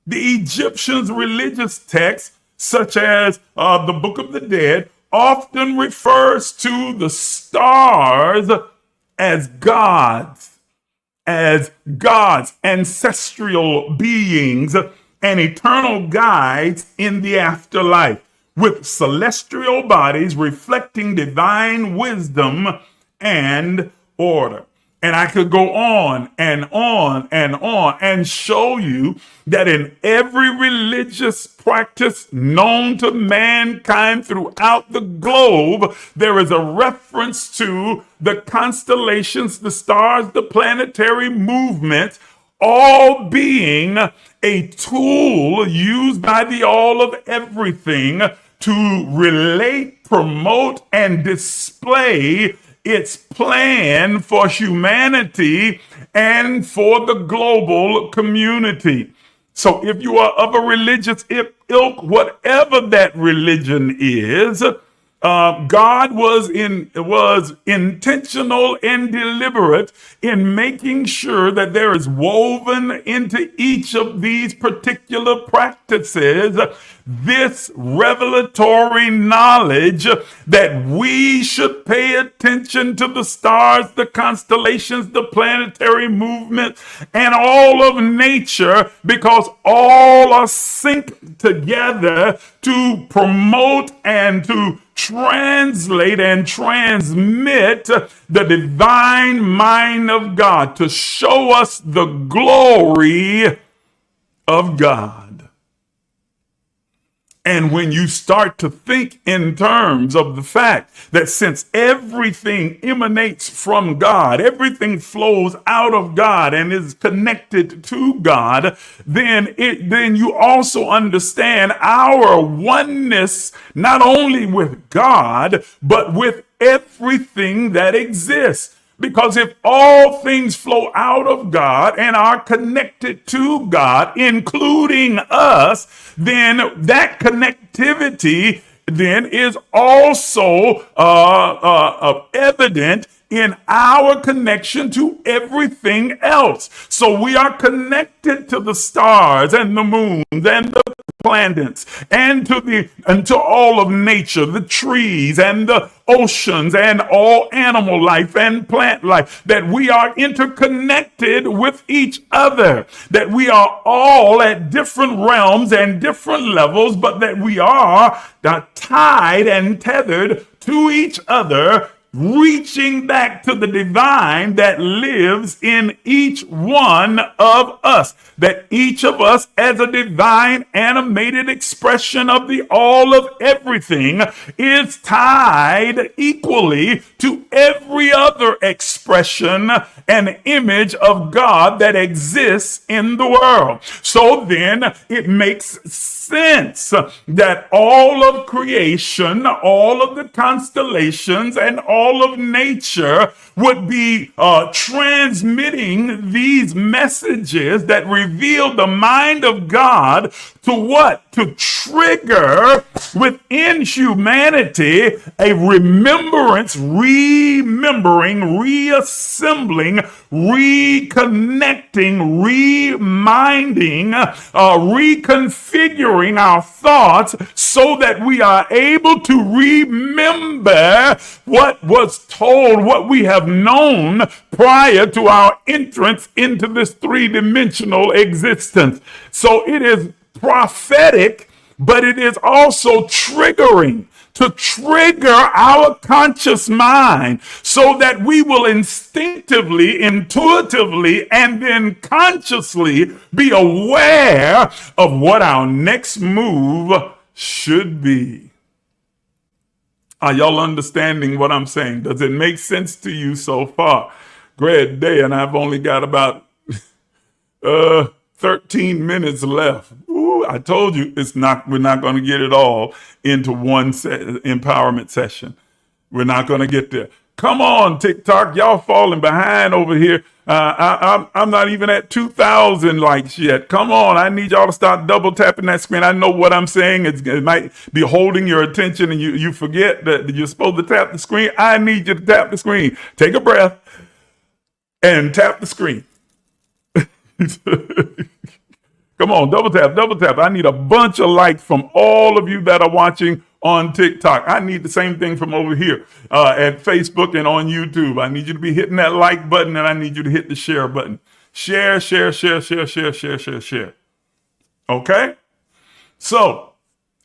Egyptians' religious texts, such as the Book of the Dead, often refers to the stars as gods, ancestral beings, and eternal guides in the afterlife, with celestial bodies reflecting divine wisdom and order. And I could go on and on and on and show you that in every religious practice known to mankind throughout the globe, there is a reference to the constellations, the stars, the planetary movement, all being a tool used by the all of everything to relate, promote, and display its plan for humanity and for the global community. So if you are of a religious ilk, whatever that religion is, God was intentional and deliberate in making sure that there is woven into each of these particular practices this revelatory knowledge that we should pay attention to the stars, the constellations, the planetary movement, and all of nature, because all are synced together to promote and to translate and transmit the divine mind of God, to show us the glory of God. And when you start to think in terms of the fact that since everything emanates from God, everything flows out of God and is connected to God, then you also understand our oneness, not only with God, but with everything that exists. Because if all things flow out of God and are connected to God, including us, then that connectivity then is also evident in our connection to everything else. So we are connected to the stars and the moons and the planets and to all of nature, the trees and the oceans and all animal life and plant life, that we are interconnected with each other, that we are all at different realms and different levels, but that we are tied and tethered to each other reaching back to the divine that lives in each one of us. That each of us, as a divine animated expression of the all of everything, is tied equally to every other expression and image of God that exists in the world. So then it makes sense that all of creation, all of the constellations, and all of nature would be transmitting these messages that reveal the mind of God to what? To trigger within humanity a remembrance, remembering, reassembling, reconnecting, reminding, reconfiguring our thoughts so that we are able to remember what was told, what we have known prior to our entrance into this three-dimensional existence. So it is prophetic, but it is also triggering, to trigger our conscious mind so that we will instinctively, intuitively, and then consciously be aware of what our next move should be. Are y'all understanding what I'm saying? Does it make sense to you so far? Great day, and I've only got about 13 minutes left. Ooh, I told you we're not going to get it all into one empowerment session. We're not going to get there. Come on, TikTok. Y'all falling behind over here. I'm not even at 2,000 likes yet. Come on. I need y'all to start double tapping that screen. I know what I'm saying. It might be holding your attention and you forget that you're supposed to tap the screen. I need you to tap the screen. Take a breath and tap the screen. Come on, double tap, double tap. I need a bunch of likes from all of you that are watching on TikTok. I need the same thing from over here at Facebook and on YouTube. I need you to be hitting that like button, and I need you to hit the share button. Share, share, share, share, share, share, share, share. Okay? So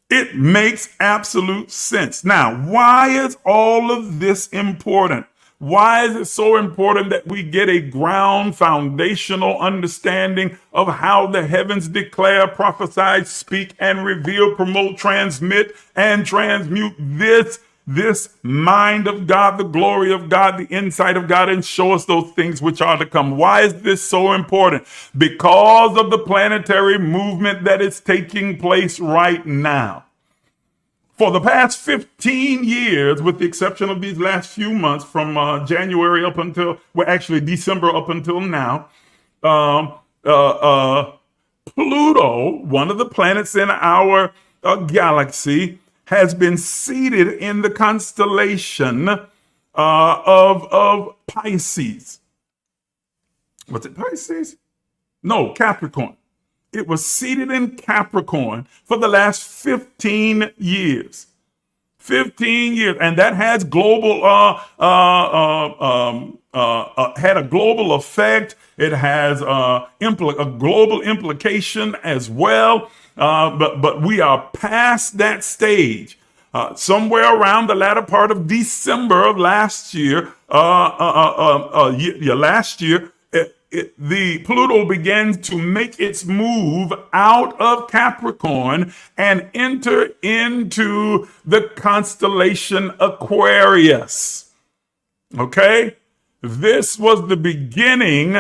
it makes absolute sense. Now, why is all of this important? Why is it so important that we get a ground foundational understanding of how the heavens declare, prophesy, speak, and reveal, promote, transmit, and transmute this mind of God, the glory of God, the insight of God, and show us those things which are to come? Why is this so important? Because of the planetary movement that is taking place right now. For the past 15 years, with the exception of these last few months, from January up until, well, actually December up until now, Pluto, one of the planets in our galaxy, has been seated in the constellation of Pisces. Was it Pisces? No, Capricorn. It was seated in Capricorn for the last 15 years. 15 years. And that has global, had a global effect. It has a global implication as well. But we are past that stage. Somewhere around the latter part of December of last year, the Pluto began to make its move out of Capricorn and enter into the constellation Aquarius. Okay? This was the beginning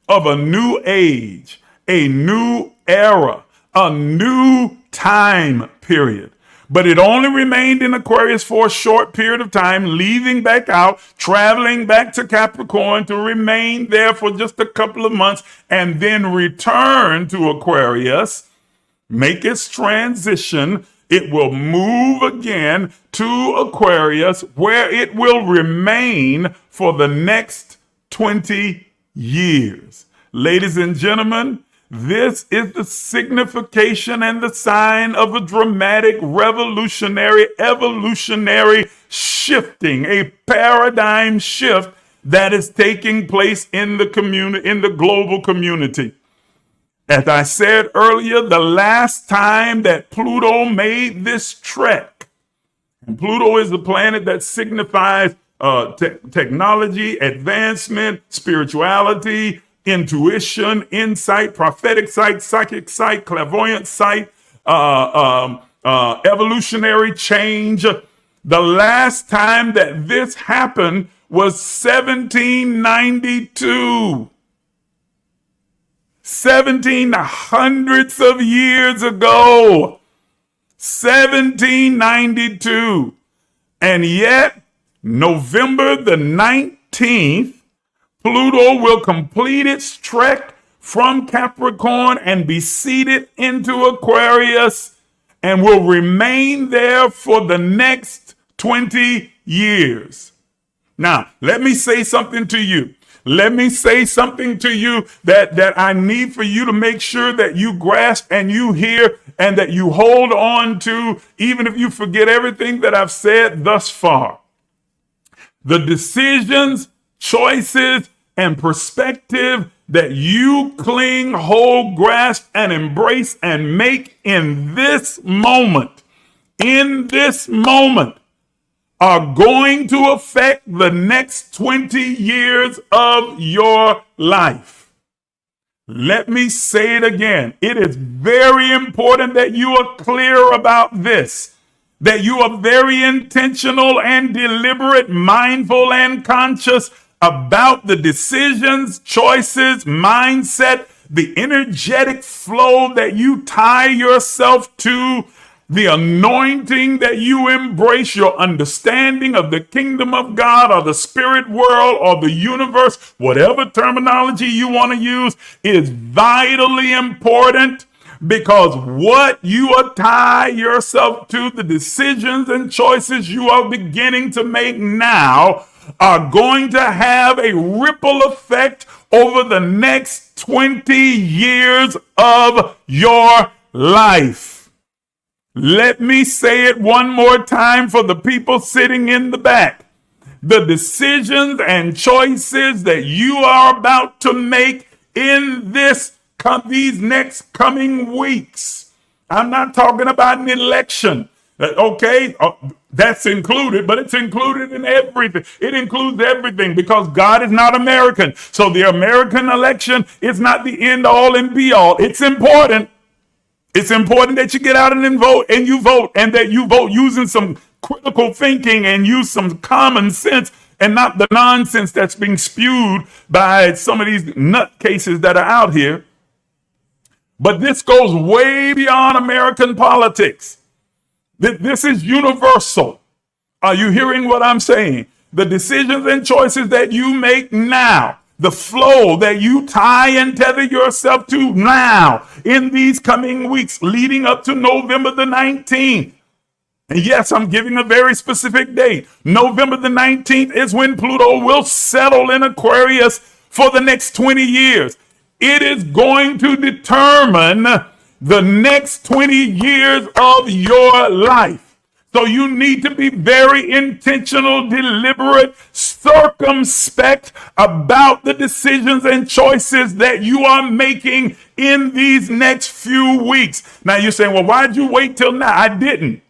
of a new age, a new era, a new time period. But it only remained in Aquarius for a short period of time, leaving back out, traveling back to Capricorn to remain there for just a couple of months, and then return to Aquarius, make its transition. It will move again to Aquarius, where it will remain for the next 20 years. Ladies and gentlemen, this is the signification and the sign of a dramatic, revolutionary, evolutionary shifting, a paradigm shift that is taking place in the community, in the global community. As I said earlier, the last time that Pluto made this trek, and Pluto is the planet that signifies technology, advancement, spirituality, intuition, insight, prophetic sight, psychic sight, clairvoyant sight, evolutionary change. The last time that this happened was 1792. 1700s of years ago. 1792. And yet, November the 19th, Pluto will complete its trek from Capricorn and be seated into Aquarius and will remain there for the next 20 years. Now, let me say something to you. Let me say something to you that I need for you to make sure that you grasp and you hear and that you hold on to, even if you forget everything that I've said thus far. The decisions, choices, and perspective that you cling, hold, grasp, and embrace and make in this moment, are going to affect the next 20 years of your life. Let me say it again. It is very important that you are clear about this, that you are very intentional and deliberate, mindful and conscious about the decisions, choices, mindset, the energetic flow that you tie yourself to, the anointing that you embrace, your understanding of the kingdom of God or the spirit world or the universe, whatever terminology you want to use, is vitally important, because what you tie yourself to, the decisions and choices you are beginning to make now, are going to have a ripple effect over the next 20 years of your life. Let me say it one more time for the people sitting in the back. The decisions and choices that you are about to make in these next coming weeks. I'm not talking about an election. Okay, that's included, but it's included in everything. It includes everything, because God is not American. So the American election is not the end all and be all. It's important. It's important that you get out and vote, and that you vote using some critical thinking and use some common sense and not the nonsense that's being spewed by some of these nutcases that are out here. But this goes way beyond American politics. This is universal. Are you hearing what I'm saying? The decisions and choices that you make now, the flow that you tie and tether yourself to now in these coming weeks leading up to November the 19th. And yes, I'm giving a very specific date. November the 19th is when Pluto will settle in Aquarius for the next 20 years. It is going to determine the next 20 years of your life. So you need to be very intentional, deliberate, circumspect about the decisions and choices that you are making in these next few weeks. Now you're saying, well, why'd you wait till now? I didn't.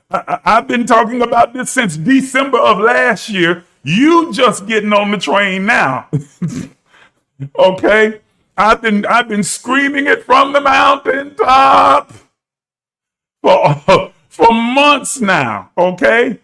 I've been talking about this since December of last year. You just getting on the train now. Okay? I've been screaming it from the mountaintop for months now, okay?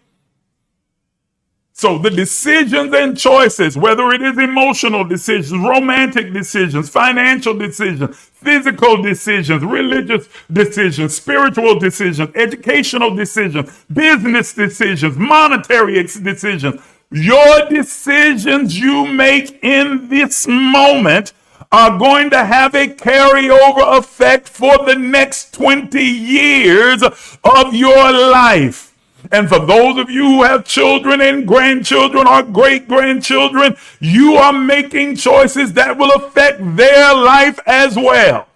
So the decisions and choices, whether it is emotional decisions, romantic decisions, financial decisions, physical decisions, religious decisions, spiritual decisions, educational decisions, business decisions, monetary decisions, your decisions you make in this moment are going to have a carryover effect for the next 20 years of your life. And for those of you who have children and grandchildren or great-grandchildren, you are making choices that will affect their life as well.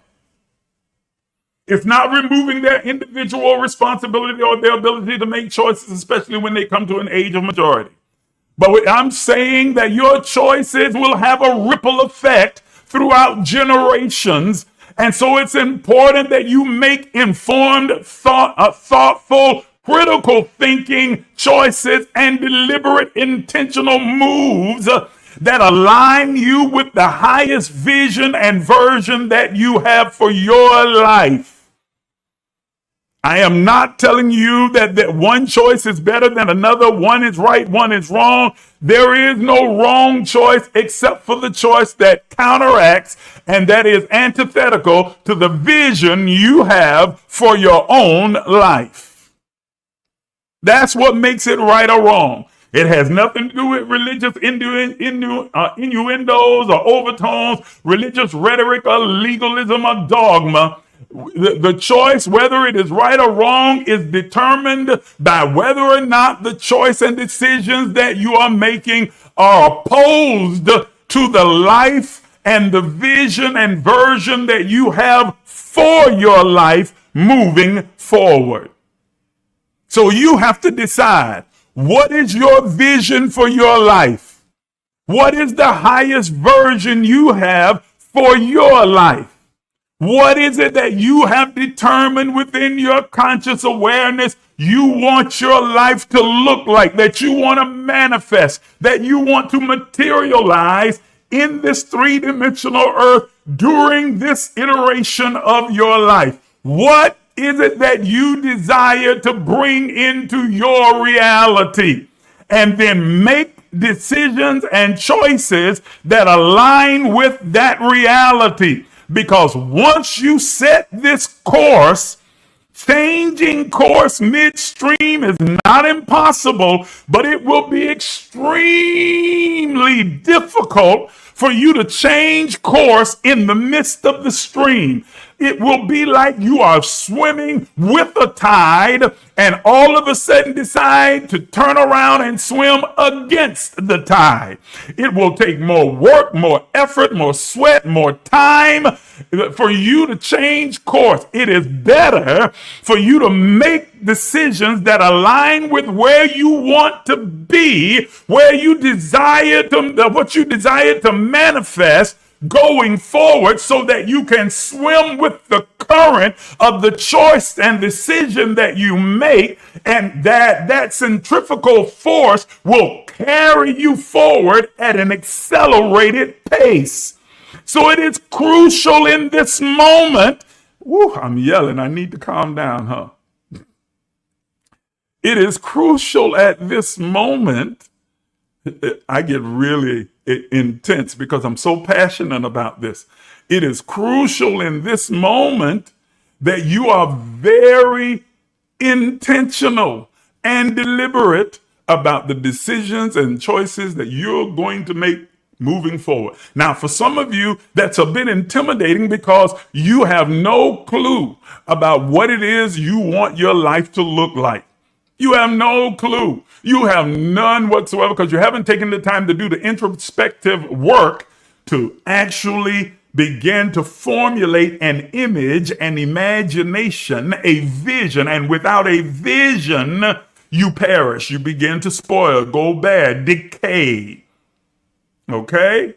It's not removing their individual responsibility or their ability to make choices, especially when they come to an age of majority. But I'm saying that your choices will have a ripple effect throughout generations. And so it's important that you make informed, thoughtful, critical thinking, choices, and deliberate intentional moves that align you with the highest vision and version that you have for your life. I am not telling you that one choice is better than another. One is right, one is wrong. There is no wrong choice except for the choice that counteracts and that is antithetical to the vision you have for your own life. That's what makes it right or wrong. It has nothing to do with religious innuendos or overtones, religious rhetoric or legalism or dogma. The choice, whether it is right or wrong, is determined by whether or not the choice and decisions that you are making are opposed to the life and the vision and version that you have for your life moving forward. So you have to decide, what is your vision for your life? What is the highest version you have for your life? What is it that you have determined within your conscious awareness you want your life to look like, that you want to manifest, that you want to materialize in this three-dimensional earth during this iteration of your life? What is it that you desire to bring into your reality? And then make decisions and choices that align with that reality. Because once you set this course, changing course midstream is not impossible, but it will be extremely difficult for you to change course in the midst of the stream. It will be like you are swimming with a tide and all of a sudden decide to turn around and swim against the tide. It will take more work, more effort, more sweat, more time for you to change course. It is better for you to make decisions that align with where you want to be, where you desire to, what you desire to manifest going forward, so that you can swim with the current of the choice and decision that you make, and that centrifugal force will carry you forward at an accelerated pace. So it is crucial in this moment. Woo, I'm yelling. I need to calm down, huh? It is crucial at this moment. I get really intense because I'm so passionate about this. It is crucial in this moment that you are very intentional and deliberate about the decisions and choices that you're going to make moving forward. Now, for some of you, that's a bit intimidating because you have no clue about what it is you want your life to look like. You have no clue. You have none whatsoever because you haven't taken the time to do the introspective work to actually begin to formulate an image, an imagination, a vision. And without a vision, you perish. You begin to spoil, go bad, decay. Okay?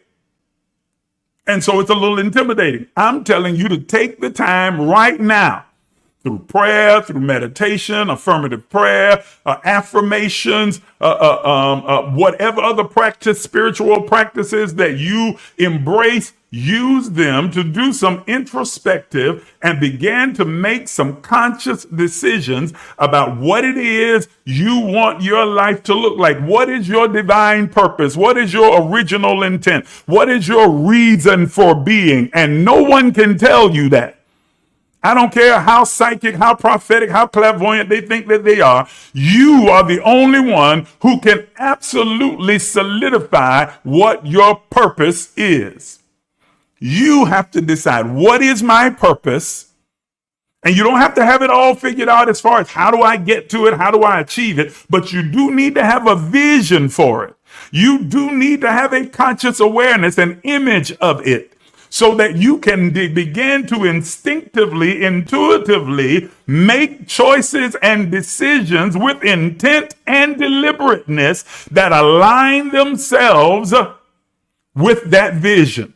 And so it's a little intimidating. I'm telling you to take the time right now, through prayer, through meditation, affirmative prayer, affirmations, whatever other practice, spiritual practices that you embrace, use them to do some introspective and begin to make some conscious decisions about what it is you want your life to look like. What is your divine purpose? What is your original intent? What is your reason for being? And no one can tell you that. I don't care how psychic, how prophetic, how clairvoyant they think that they are. You are the only one who can absolutely solidify what your purpose is. You have to decide, what is my purpose? And you don't have to have it all figured out as far as how do I get to it? How do I achieve it? But you do need to have a vision for it. You do need to have a conscious awareness, an image of it, so that you can begin to instinctively, intuitively make choices and decisions with intent and deliberateness that align themselves with that vision.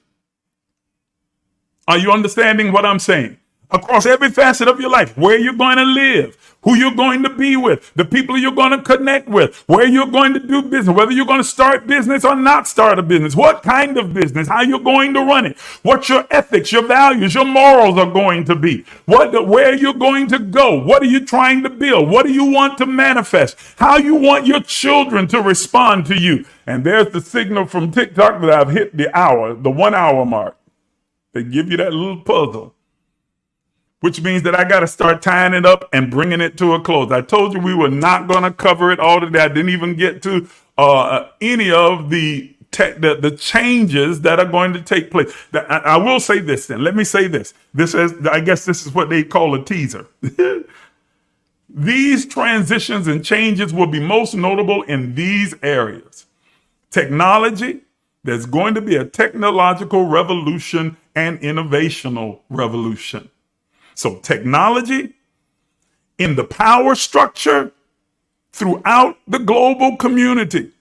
Are you understanding what I'm saying? across every facet of your life, where you're going to live, who you're going to be with, the people you're going to connect with, where you're going to do business, whether you're going to start business or not start a business, what kind of business, how you're going to run it, what your ethics, your values, your morals are going to be, where you're going to go, what are you trying to build, what do you want to manifest, how you want your children to respond to you. And there's the signal from TikTok that I've hit the 1 hour mark. They give you that little puzzle, which means that I got to start tying it up and bringing it to a close. I told you we were not going to cover it all today. I didn't even get to any of the changes that are going to take place. I will say this then. Let me say this. I guess this is what they call a teaser. These transitions and changes will be most notable in these areas. Technology. There's going to be a technological revolution and innovational revolution. So technology in the power structure throughout the global community.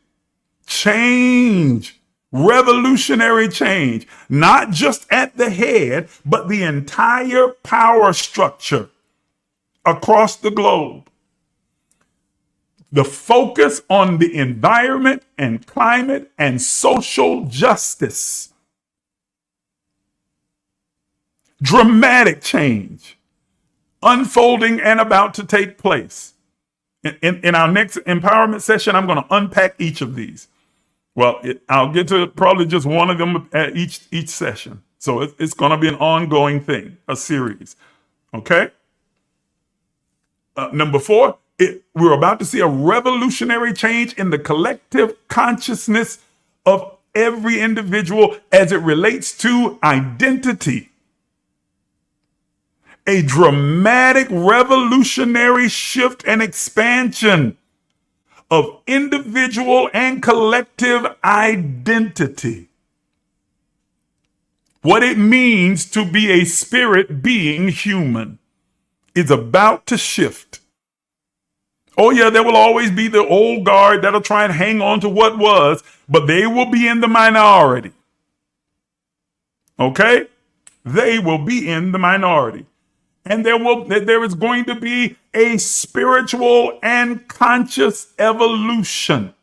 Change, revolutionary change, not just at the head, but the entire power structure across the globe. The focus on the environment and climate and social justice. Dramatic change unfolding and about to take place. In our next empowerment session, I'm going to unpack each of these. Well, I'll get to probably just one of them at each session. So it's going to be an ongoing thing, a series. Okay? Number 4, we're about to see a revolutionary change in the collective consciousness of every individual as it relates to identity. A dramatic revolutionary shift and expansion of individual and collective identity. What it means to be a spirit being human is about to shift. Oh yeah, there will always be the old guard that'll try and hang on to what was, but they will be in the minority. Okay? They will be in the minority. And there is going to be a spiritual and conscious evolution.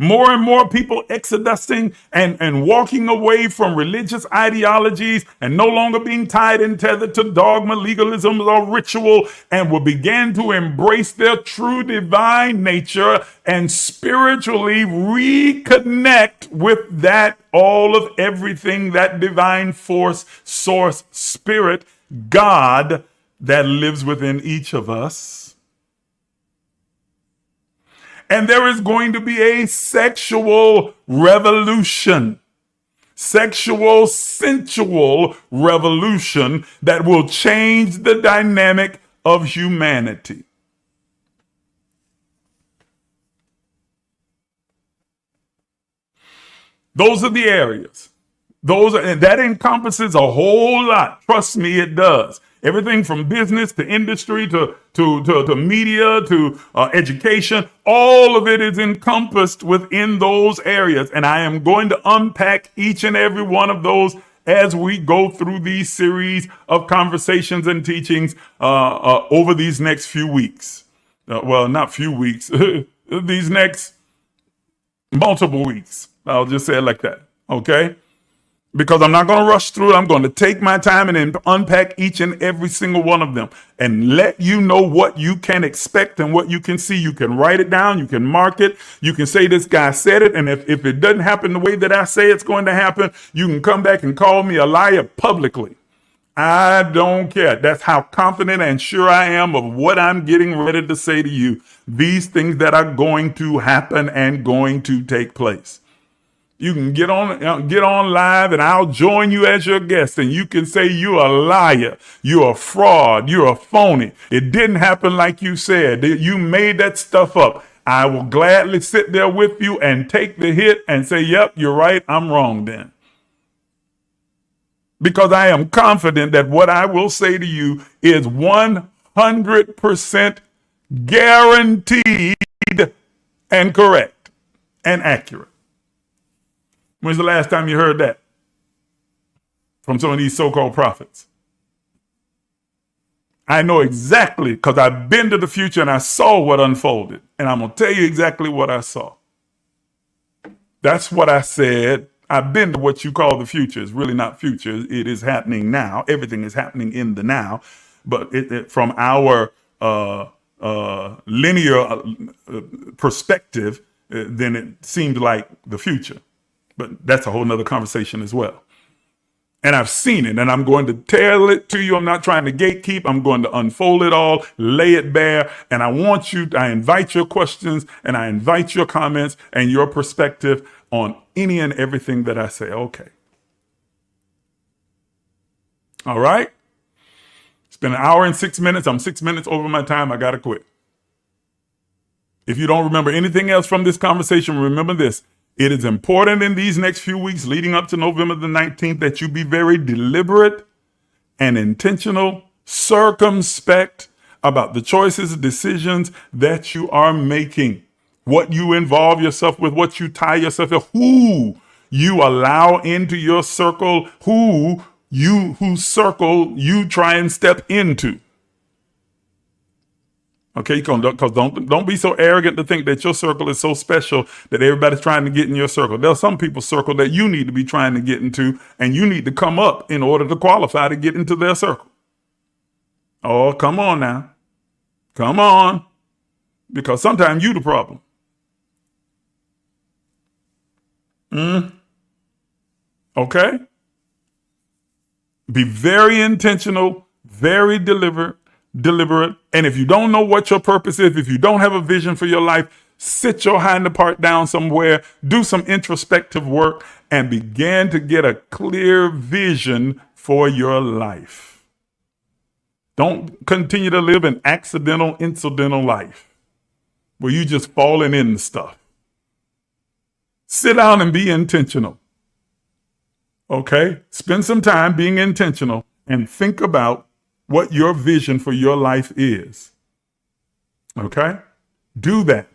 More and more people exodusing and walking away from religious ideologies and no longer being tied and tethered to dogma, legalism, or ritual, and will begin to embrace their true divine nature and spiritually reconnect with that, all of everything, that divine force, source, spirit, God that lives within each of us. And there is going to be a sexual revolution, sexual, sensual revolution that will change the dynamic of humanity. Those are the areas. That encompasses a whole lot. Trust me, it does. Everything from business to industry to media to education, all of it is encompassed within those areas. And I am going to unpack each and every one of those as we go through these series of conversations and teachings over these next few weeks. Well, not few weeks, these next multiple weeks. I'll just say it like that. Okay? Because I'm not going to rush through it. I'm going to take my time and then unpack each and every single one of them and let you know what you can expect and what you can see. You can write it down. You can mark it. You can say this guy said it. And if it doesn't happen the way that I say it's going to happen, you can come back and call me a liar publicly. I don't care. That's how confident and sure I am of what I'm getting ready to say to you. These things that are going to happen and going to take place. You can get on live and I'll join you as your guest and you can say you're a liar, you're a fraud, you're a phony. It didn't happen like you said. You made that stuff up. I will gladly sit there with you and take the hit and say, yep, you're right, I'm wrong then. Because I am confident that what I will say to you is 100% guaranteed and correct and accurate. When's the last time you heard that from some of these so-called prophets? I know exactly, because I've been to the future and I saw what unfolded. And I'm going to tell you exactly what I saw. That's what I said. I've been to what you call the future. It's really not future. It is happening now. Everything is happening in the now. But from our linear perspective, then it seemed like the future. But that's a whole nother conversation as well. And I've seen it, and I'm going to tell it to you. I'm not trying to gatekeep. I'm going to unfold it all, lay it bare. And I invite your questions, and I invite your comments and your perspective on any and everything that I say. Okay. All right. It's been an hour and 6 minutes. I'm 6 minutes over my time. I got to quit. If you don't remember anything else from this conversation, remember this. It is important in these next few weeks leading up to November the 19th that you be very deliberate and intentional, circumspect about the choices, decisions that you are making, what you involve yourself with, what you tie yourself with, who you allow into your circle, whose circle you try and step into. Okay, because don't be so arrogant to think that your circle is so special that everybody's trying to get in your circle. There are some people's circle that you need to be trying to get into, and you need to come up in order to qualify to get into their circle. Oh, come on now. Come on. Because sometimes you the problem. Okay? Be very intentional, very deliberate. And if you don't know what your purpose is, if you don't have a vision for your life, sit your hind part down somewhere, do some introspective work, and begin to get a clear vision for your life. Don't continue to live an accidental, incidental life where you just falling into stuff. Sit down and be intentional. Okay? Spend some time being intentional and think about what your vision for your life is. Okay? Do that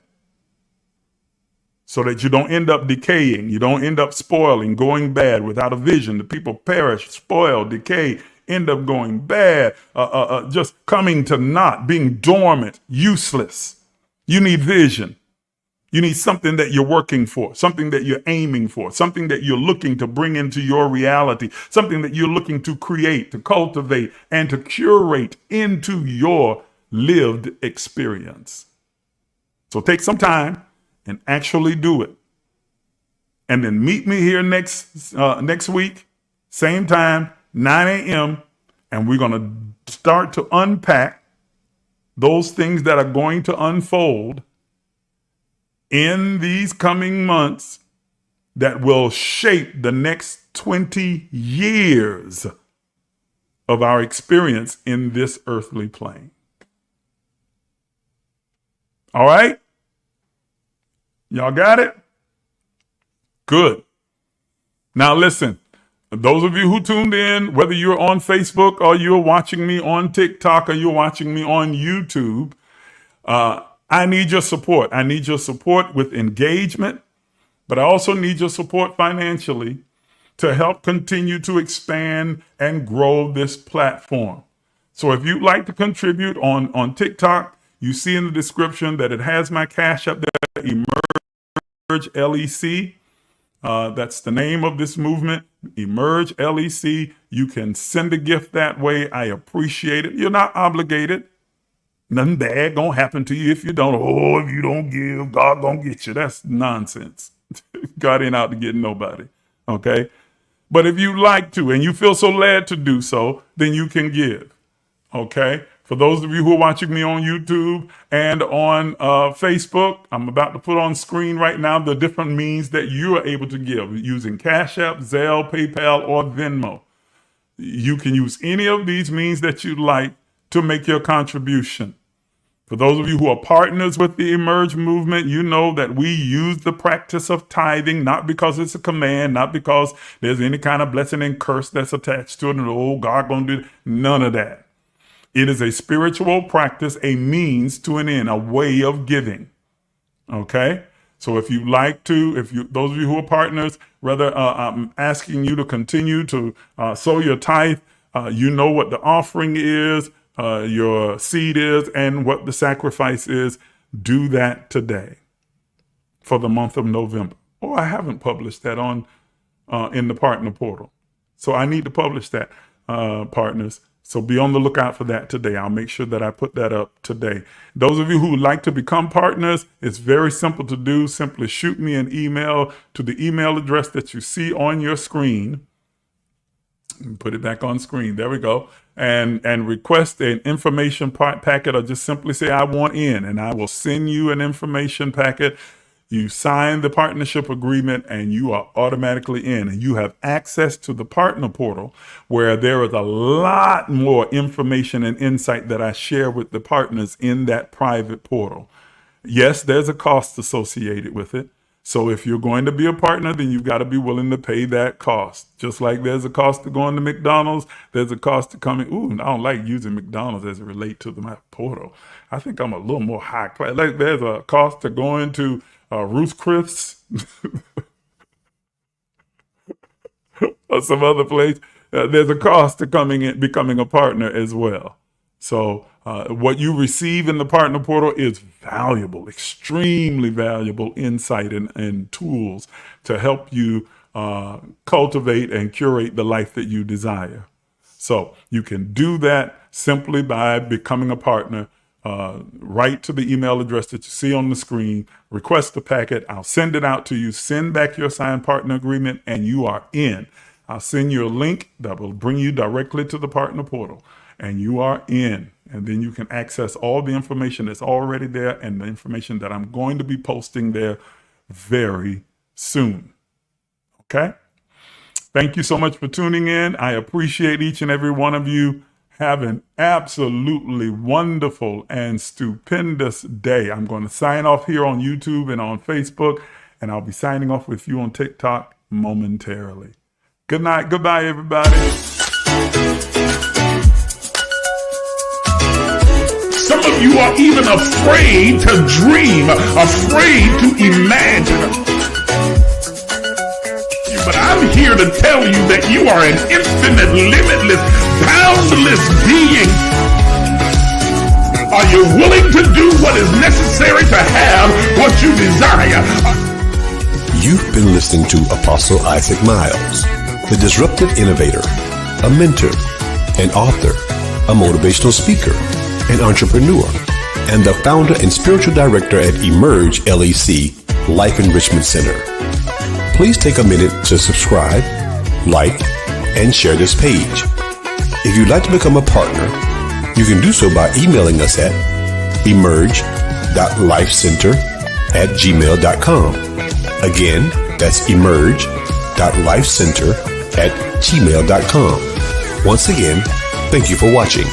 so that you don't end up decaying. You don't end up spoiling, going bad without a vision. The people perish, spoil, decay, end up going bad, just coming to naught, being dormant, useless. You need vision. You need something that you're working for, something that you're aiming for, something that you're looking to bring into your reality, something that you're looking to create, to cultivate, and to curate into your lived experience. So take some time and actually do it. And then meet me here next week, same time, 9 a.m., and we're going to start to unpack those things that are going to unfold in these coming months that will shape the next 20 years of our experience in this earthly plane. All right? Y'all got it? Good. Now listen, those of you who tuned in, whether you're on Facebook or you're watching me on TikTok or you're watching me on YouTube, I need your support. I need your support with engagement, but I also need your support financially to help continue to expand and grow this platform. So if you'd like to contribute on TikTok, you see in the description that it has my CashApp there, emergelec. That's the name of this movement, emergelec. You can send a gift that way. I appreciate it. You're not obligated. Nothing bad gonna happen to you if you don't. Oh, if you don't give, God gonna get you. That's nonsense. God ain't out to get nobody. Okay? But if you like to and you feel so led to do so, then you can give. Okay? For those of you who are watching me on YouTube and on Facebook, I'm about to put on screen right now the different means that you are able to give using CashApp, Zelle, PayPal, or Venmo. You can use any of these means that you like to make your contribution. For those of you who are partners with the Emerge movement, you know that we use the practice of tithing, not because it's a command, not because there's any kind of blessing and curse that's attached to it, and oh, God gonna do it. None of that. It is a spiritual practice, a means to an end, a way of giving. Okay? So if you like to, those of you who are partners, rather, I'm asking you to continue to sow your tithe. You know what the offering is. your seed is and what the sacrifice is. Do that today for the month of November. Oh, I haven't published that on in the partner portal. So I need to publish that, partners. So be on the lookout for that today. I'll make sure that I put that up today. Those of you who would like to become partners, it's very simple to do. Simply shoot me an email to the email address that you see on your screen. Put it back on screen. There we go. And request an information packet, or just simply say, I want in, and I will send you an information packet. You sign the partnership agreement and you are automatically in, and you have access to the partner portal where there is a lot more information and insight that I share with the partners in that private portal. Yes, there's a cost associated with it. So if you're going to be a partner, then you've got to be willing to pay that cost. Just like there's a cost to going to McDonald's, there's a cost to coming. Ooh, I don't like using McDonald's as it relates to my portal. I think I'm a little more high class. Like there's a cost to going to Ruth's Chris or some other place. There's a cost to becoming a partner as well. So what you receive in the partner portal is valuable, extremely valuable insight and tools to help you cultivate and curate the life that you desire. So you can do that simply by becoming a partner. Write to the email address that you see on the screen, request the packet. I'll send it out to you. Send back your signed partner agreement and you are in. I'll send you a link that will bring you directly to the partner portal and you are in. And then you can access all the information that's already there and the information that I'm going to be posting there very soon. Okay? Thank you so much for tuning in. I appreciate each and every one of you. Have an absolutely wonderful and stupendous day. I'm going to sign off here on YouTube and on Facebook, and I'll be signing off with you on TikTok momentarily. Good night. Goodbye, everybody. Some of you are even afraid to dream, afraid to imagine. But I'm here to tell you that you are an infinite, limitless, boundless being. Are you willing to do what is necessary to have what you desire? You've been listening to Apostle Isaac Miles, the disruptive innovator, a mentor, an author, a motivational speaker, an entrepreneur, and the founder and spiritual director at emergelec Life Enrichment Center. Please take a minute to subscribe, like, and share this page. If you'd like to become a partner, you can do so by emailing us at emerge.lifecenter@gmail.com. Again, that's emerge.lifecenter@gmail.com. Once again, thank you for watching.